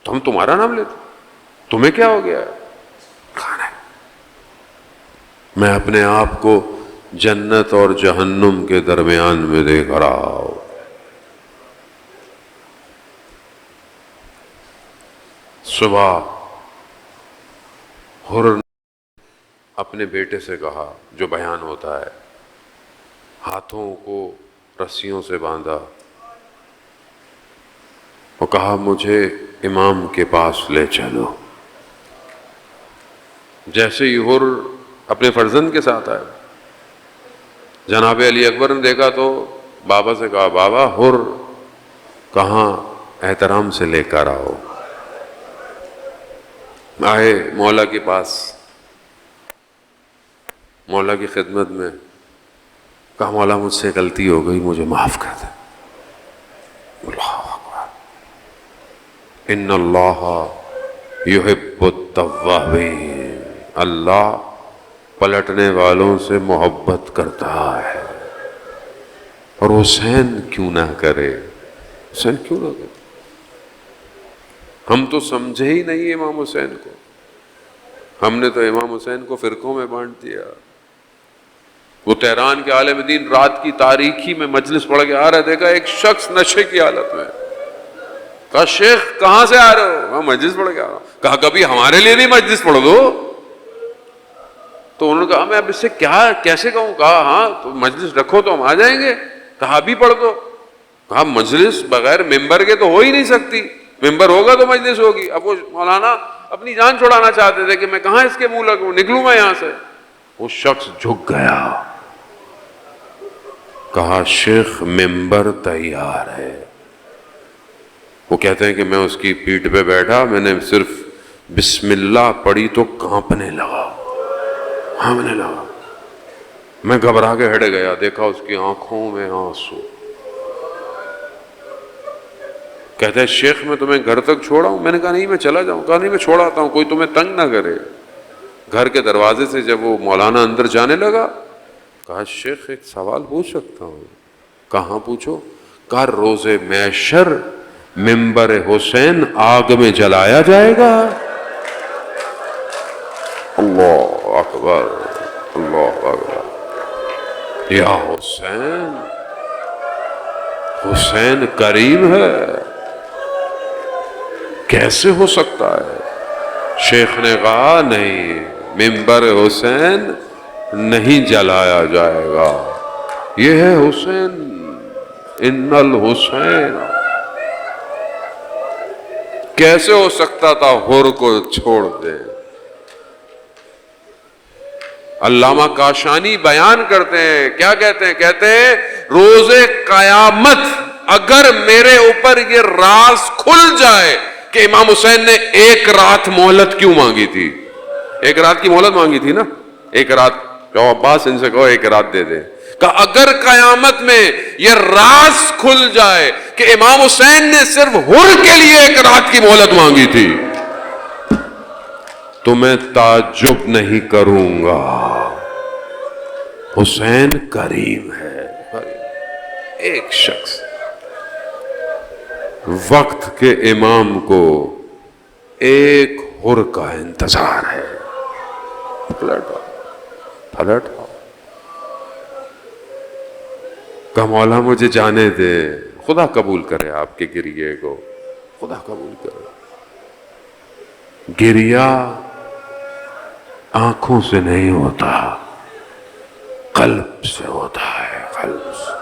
تو ہم تمہارا نام لیتے. تمہیں کیا ہو گیا؟ کہا نہیں، میں اپنے آپ کو جنت اور جہنم کے درمیان میں دیکھ رہا ہوں. صبح حر اپنے بیٹے سے کہا، جو بیان ہوتا ہے، ہاتھوں کو رسیوں سے باندھا اور کہا مجھے امام کے پاس لے چلو. جیسے ہی حر اپنے فرزند کے ساتھ آئے، جناب علی اکبر نے دیکھا تو بابا سے کہا بابا حر کہاں، احترام سے لے کر آؤ. آئے مولا کے پاس، مولا کی خدمت میں. کہا مولا مجھ سے غلطی ہو گئی، مجھے معاف کر دے. اللہ اکبر. ان اللہ یحب التوابین، اللہ پلٹنے والوں سے محبت کرتا ہے. اور حسین کیوں نہ کرے، حسین کیوں نہ کرے. ہم تو سمجھے ہی نہیں امام حسین کو. ہم نے تو امام حسین کو فرقوں میں بانٹ دیا. وہ تہران کے عالم دین رات کی تاریکی میں مجلس پڑھ کے آ رہے، دیکھا ایک شخص نشے کی حالت میں. کہا شیخ کہاں سے آ رہے ہو؟ میں مجلس پڑھ کے آ رہا ہوں. کہا کبھی ہمارے لیے نہیں مجلس پڑھ دو؟ تو انہوں نے کہا میں اب اس سے کیا کیسے کہوں. کہا ہاں تو مجلس رکھو تو ہم آ جائیں گے. کہا ابھی پڑھ دو. کہا مجلس بغیر ممبر کے تو ہو ہی نہیں سکتی، ممبر ہوگا تو مجلس ہوگی. اب وہ مولانا اپنی جان چھڑانا چاہتے تھے کہ میں کہاں اس کے منہ لگوں، نکلوں میں یہاں سے. وہ شخص جھک گیا، کہا شیخ ممبر تیار ہے. وہ کہتے ہیں کہ میں اس کی پیٹھ پہ بیٹھا، میں نے صرف بسم اللہ پڑھی تو کانپنے لگا. میں گھبرا کے ہٹ گیا، دیکھا اس کی آنکھوں میں آنسو. کہتے ہیں شیخ میں تمہیں گھر تک چھوڑا ہوں. میں نے کہا نہیں میں چلا جاؤں. کہا نہیں میں چھوڑ آتا ہوں، کوئی تمہیں تنگ نہ کرے. گھر کے دروازے سے جب وہ مولانا اندر جانے لگا، کہا شیخ ایک سوال پوچھ سکتا ہوں؟ کہاں پوچھو. کہا روز محشر ممبر حسین آگ میں جلایا جائے گا؟ اللہ اکبر، اللہ اکبر. یا حسین، حسین کریم ہے، کیسے ہو سکتا ہے؟ شیخ نے کہا نہیں، ممبر حسین نہیں جلایا جائے گا. یہ ہے حسین، ان الحسین. کیسے ہو سکتا تھا حر کو چھوڑ دے. علامہ کاشانی بیان کرتے ہیں، کیا کہتے ہیں؟ کہتے ہیں روز قیامت اگر میرے اوپر یہ راز کھل جائے کہ امام حسین نے ایک رات مہلت کیوں مانگی تھی. ایک رات کی مہلت مانگی تھی نا، ایک رات. کہو عباس ان سے کہو ایک رات دے دے. کہ اگر قیامت میں یہ راز کھل جائے کہ امام حسین نے صرف حر کے لیے ایک رات کی مہلت مانگی تھی تو میں تعجب نہیں کروں گا. حسین کریم ہے. ایک شخص وقت کے امام کو ایک حر کا انتظار ہے. پلٹ کہ مولا مجھے جانے دے. خدا قبول کرے آپ کے گریے کو، خدا قبول کرے. گریا آنکھوں سے نہیں ہوتا، قلب سے ہوتا ہے. قلب سے.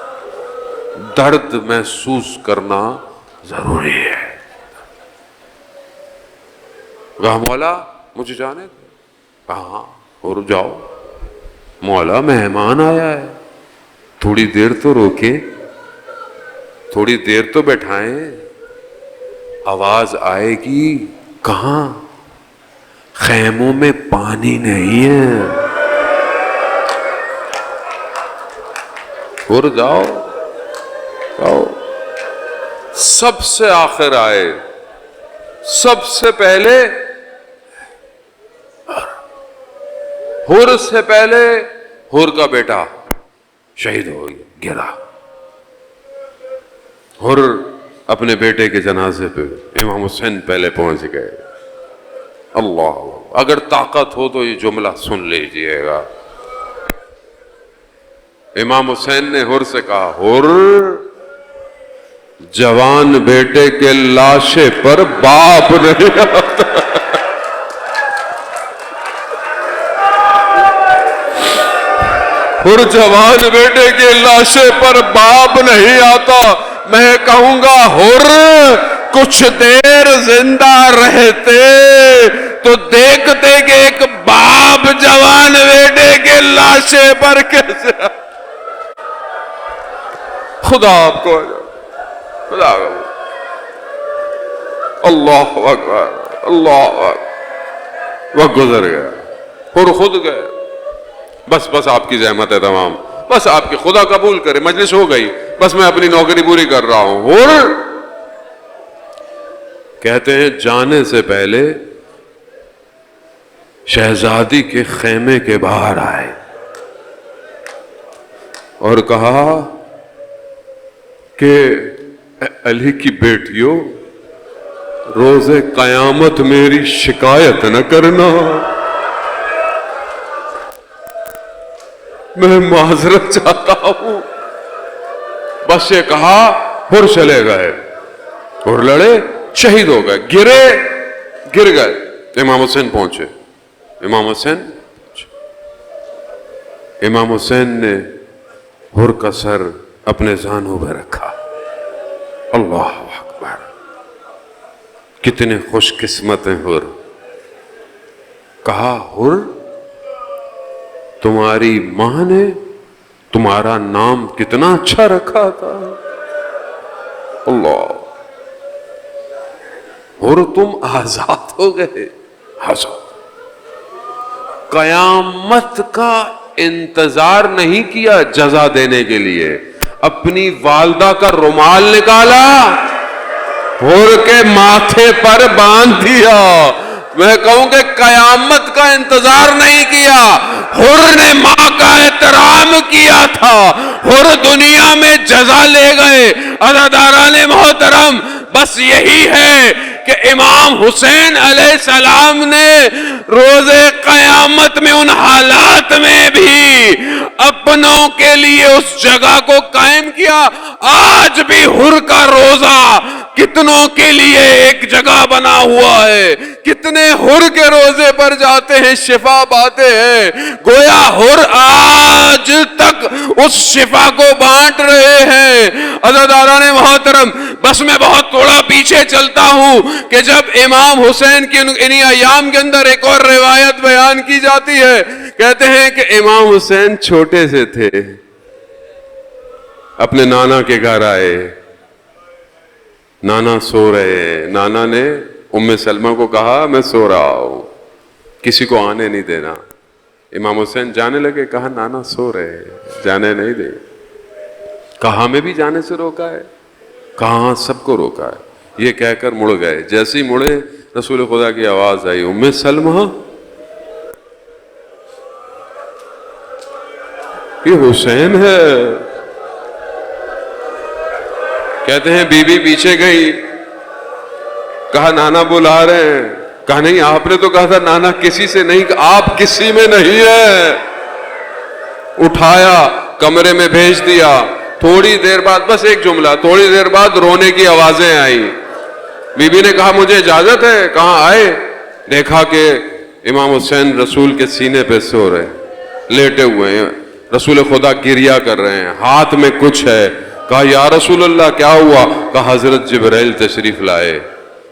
درد محسوس کرنا ضروری ہے. کہا مولا مجھے جانے دے. کہا اور جاؤ. مولا مہمان آیا ہے, تھوڑی دیر تو روکے, تھوڑی دیر تو بیٹھائیں, آواز آئے گی. کہاں؟ خیموں میں پانی نہیں ہے. اور جاؤ جاؤ. سب سے آخر آئے, سب سے پہلے حر سے پہلے حر کا بیٹا شہید ہو گیا, گرا. حر اپنے بیٹے کے جنازے پہ امام حسین پہلے پہنچ گئے. اللہ, اگر طاقت ہو تو یہ جملہ سن لیجئے گا. امام حسین نے حر سے کہا, حر جوان بیٹے کے لاشے پر باپ نہیں آتا. حر جوان بیٹے کے لاشے پر باپ نہیں آتا. میں کہوں گا حر کچھ دیر زندہ رہتے تو دیکھتے کہ ایک باپ جوان بیٹے کے لاشے پر کیسے. خدا آپ کو خدا اللہ اکبر اللہ اکبر. وقت گزر گیا, حر خود گئے. بس بس آپ کی زحمت ہے تمام, بس آپ کی خدا قبول کرے, مجلس ہو گئی, بس میں اپنی نوکری پوری کر رہا ہوں. حر کہتے ہیں جانے سے پہلے شہزادی کے خیمے کے باہر آئے اور کہا کہ علی کی بیٹیوں, روز قیامت میری شکایت نہ کرنا, میں معذرت چاہتا ہوں. بس یہ کہا حر چلے گئے. اور لڑے, شہید ہو گئے, گر گئے. امام حسین پہنچے. امام حسین نے حر کا سر اپنے زانوں پہ رکھا. اللہ اکبر, کتنے خوش قسمت ہیں حر. کہا حر تمہاری ماں نے تمہارا نام کتنا اچھا رکھا تھا. اللہ, حر تم آزاد ہو گئے. آزاد. قیامت کا انتظار نہیں کیا جزا دینے کے لیے, اپنی والدہ کا رومال نکالا, حر کے ماتھے پر باندھ دیا. میں کہوں کہ قیامت کا انتظار نہیں کیا, حر نے ماں کا احترام کیا تھا. حر دنیا میں جزا لے گئے. عزاداران محترم, بس یہی ہے کہ امام حسین علیہ السلام نے روز قیامت میں ان حالات میں بھی اپنوں کے لیے اس جگہ کو قائم کیا. آج بھی حر کا روزہ کتنوں کے لیے ایک جگہ بنا ہوا ہے. کتنے حر کے روزے پر جاتے ہیں, شفا پاتے ہیں. گویا حر آج تک اس شفا کو بانٹ رہے ہیں. عزاداران محترم, بس میں بہت تھوڑا پیچھے چلتا ہوں کہ جب امام حسین کی انہی ایام کے اندر ایک اور روایت بیان کی جاتی ہے. کہتے ہیں کہ امام حسین چھوٹے سے تھے, اپنے نانا کے گھر آئے. نانا سو رہے ہیں. نانا نے ام سلمہ کو کہا میں سو رہا ہوں, کسی کو آنے نہیں دینا. امام حسین جانے لگے. کہا نانا سو رہے, جانے نہیں دے. کہا ہمیں بھی جانے سے روکا ہے. کہاں سب کو روکا ہے. یہ کہہ کر مڑ گئے. جیسے ہی مڑے رسول خدا کی آواز آئی, ام سلمہ یہ حسین ہے. کہتے ہیں بی بی پیچھے گئی. کہا نانا بلا رہے ہیں. کہا نہیں, آپ نے تو کہا تھا نانا کسی سے نہیں, آپ کسی میں نہیں ہے. اٹھایا, کمرے میں بھیج دیا. تھوڑی دیر بعد, بس ایک جملہ, تھوڑی دیر بعد رونے کی آوازیں آئیں. بی بی نے کہا مجھے اجازت ہے. کہاں آئے, دیکھا کہ امام حسین رسول کے سینے پہ سو رہے, لیٹے ہوئے ہیں. رسول خدا گریہ کر رہے ہیں, ہاتھ میں کچھ ہے, کہا یا رسول اللہ کیا ہوا؟ کہا حضرت جبرائیل تشریف لائے.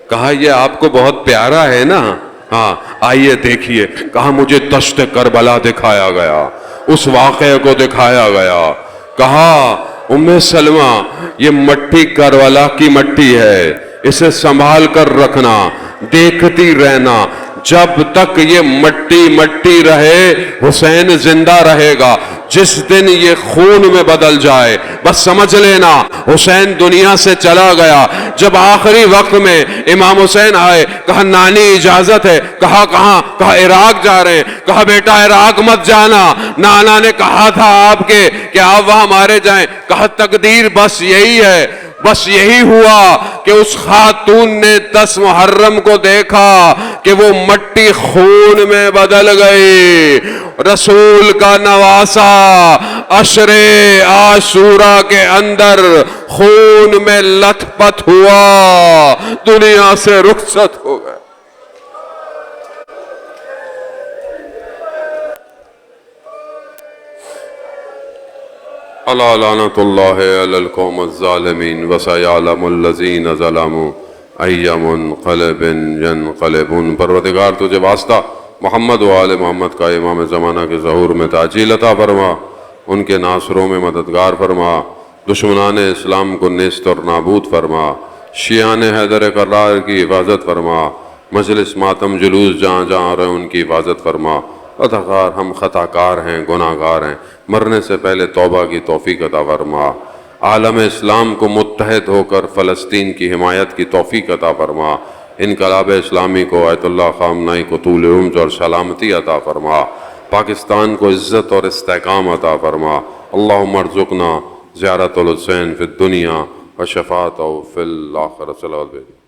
کہا یہ آپ کو بہت پیارا ہے نا؟ ہاں آئیے دیکھیے. کہا مجھے دشت کربلا دکھایا گیا، اس واقعے کو دکھایا گیا. کہا ام سلمہ یہ مٹی کربلا کی مٹی ہے، اسے سنبھال کر رکھنا، دیکھتی رہنا، جب تک یہ مٹی مٹی رہے حسین زندہ رہے گا. جس دن یہ خون میں بدل جائے بس سمجھ لینا حسین دنیا سے چلا گیا. جب آخری وقت میں امام حسین آئے، کہا نانی اجازت ہے. کہا کہاں؟ کہا عراق جا رہے ہیں. کہا بیٹا عراق مت جانا، نانا نے کہا تھا آپ کے کہ آپ وہاں مارے جائیں. کہا تقدیر بس یہی ہے. بس یہی ہوا کہ اس خاتون نے 10 محرم کو دیکھا کہ وہ مٹی خون میں بدل گئی. رسول کا نواسا عشر عاشورہ کے اندر خون میں لت پت ہوا، دنیا سے رخصت ہو گئے. الا لعنت اللہ علی القوم الظالمین وسیعلم الذین ظلموا ای منقلب ینقلبون. پروردگار تجھے واسطہ محمد و آل محمد کا امام زمانہ کے ظہور میں تعجیل عطا فرما، ان کے ناصروں میں مددگار فرما، دشمنان اسلام کو نیست اور نابود فرما، شیعان حیدر کرار کی حفاظت فرما، مجلس ماتم جلوس جہاں جہاں رہے ان کی حفاظت فرما. عطاکار ہم خطا کار ہیں، گناہ گار ہیں، مرنے سے پہلے توبہ کی توفیق عطا فرما. عالم اسلام کو متحد ہو کر فلسطین کی حمایت کی توفیق عطا فرما. انقلاب اسلامی کو، آیت اللہ خامنائی کو طول عمر اور سلامتی عطا فرما. پاکستان کو عزت اور استحکام عطا فرما. اللہم ارزقنا زیارت الحسین فی الدنیا و شفاعتہ فی الآخرہ. صلی اللہ علیہ وسلم.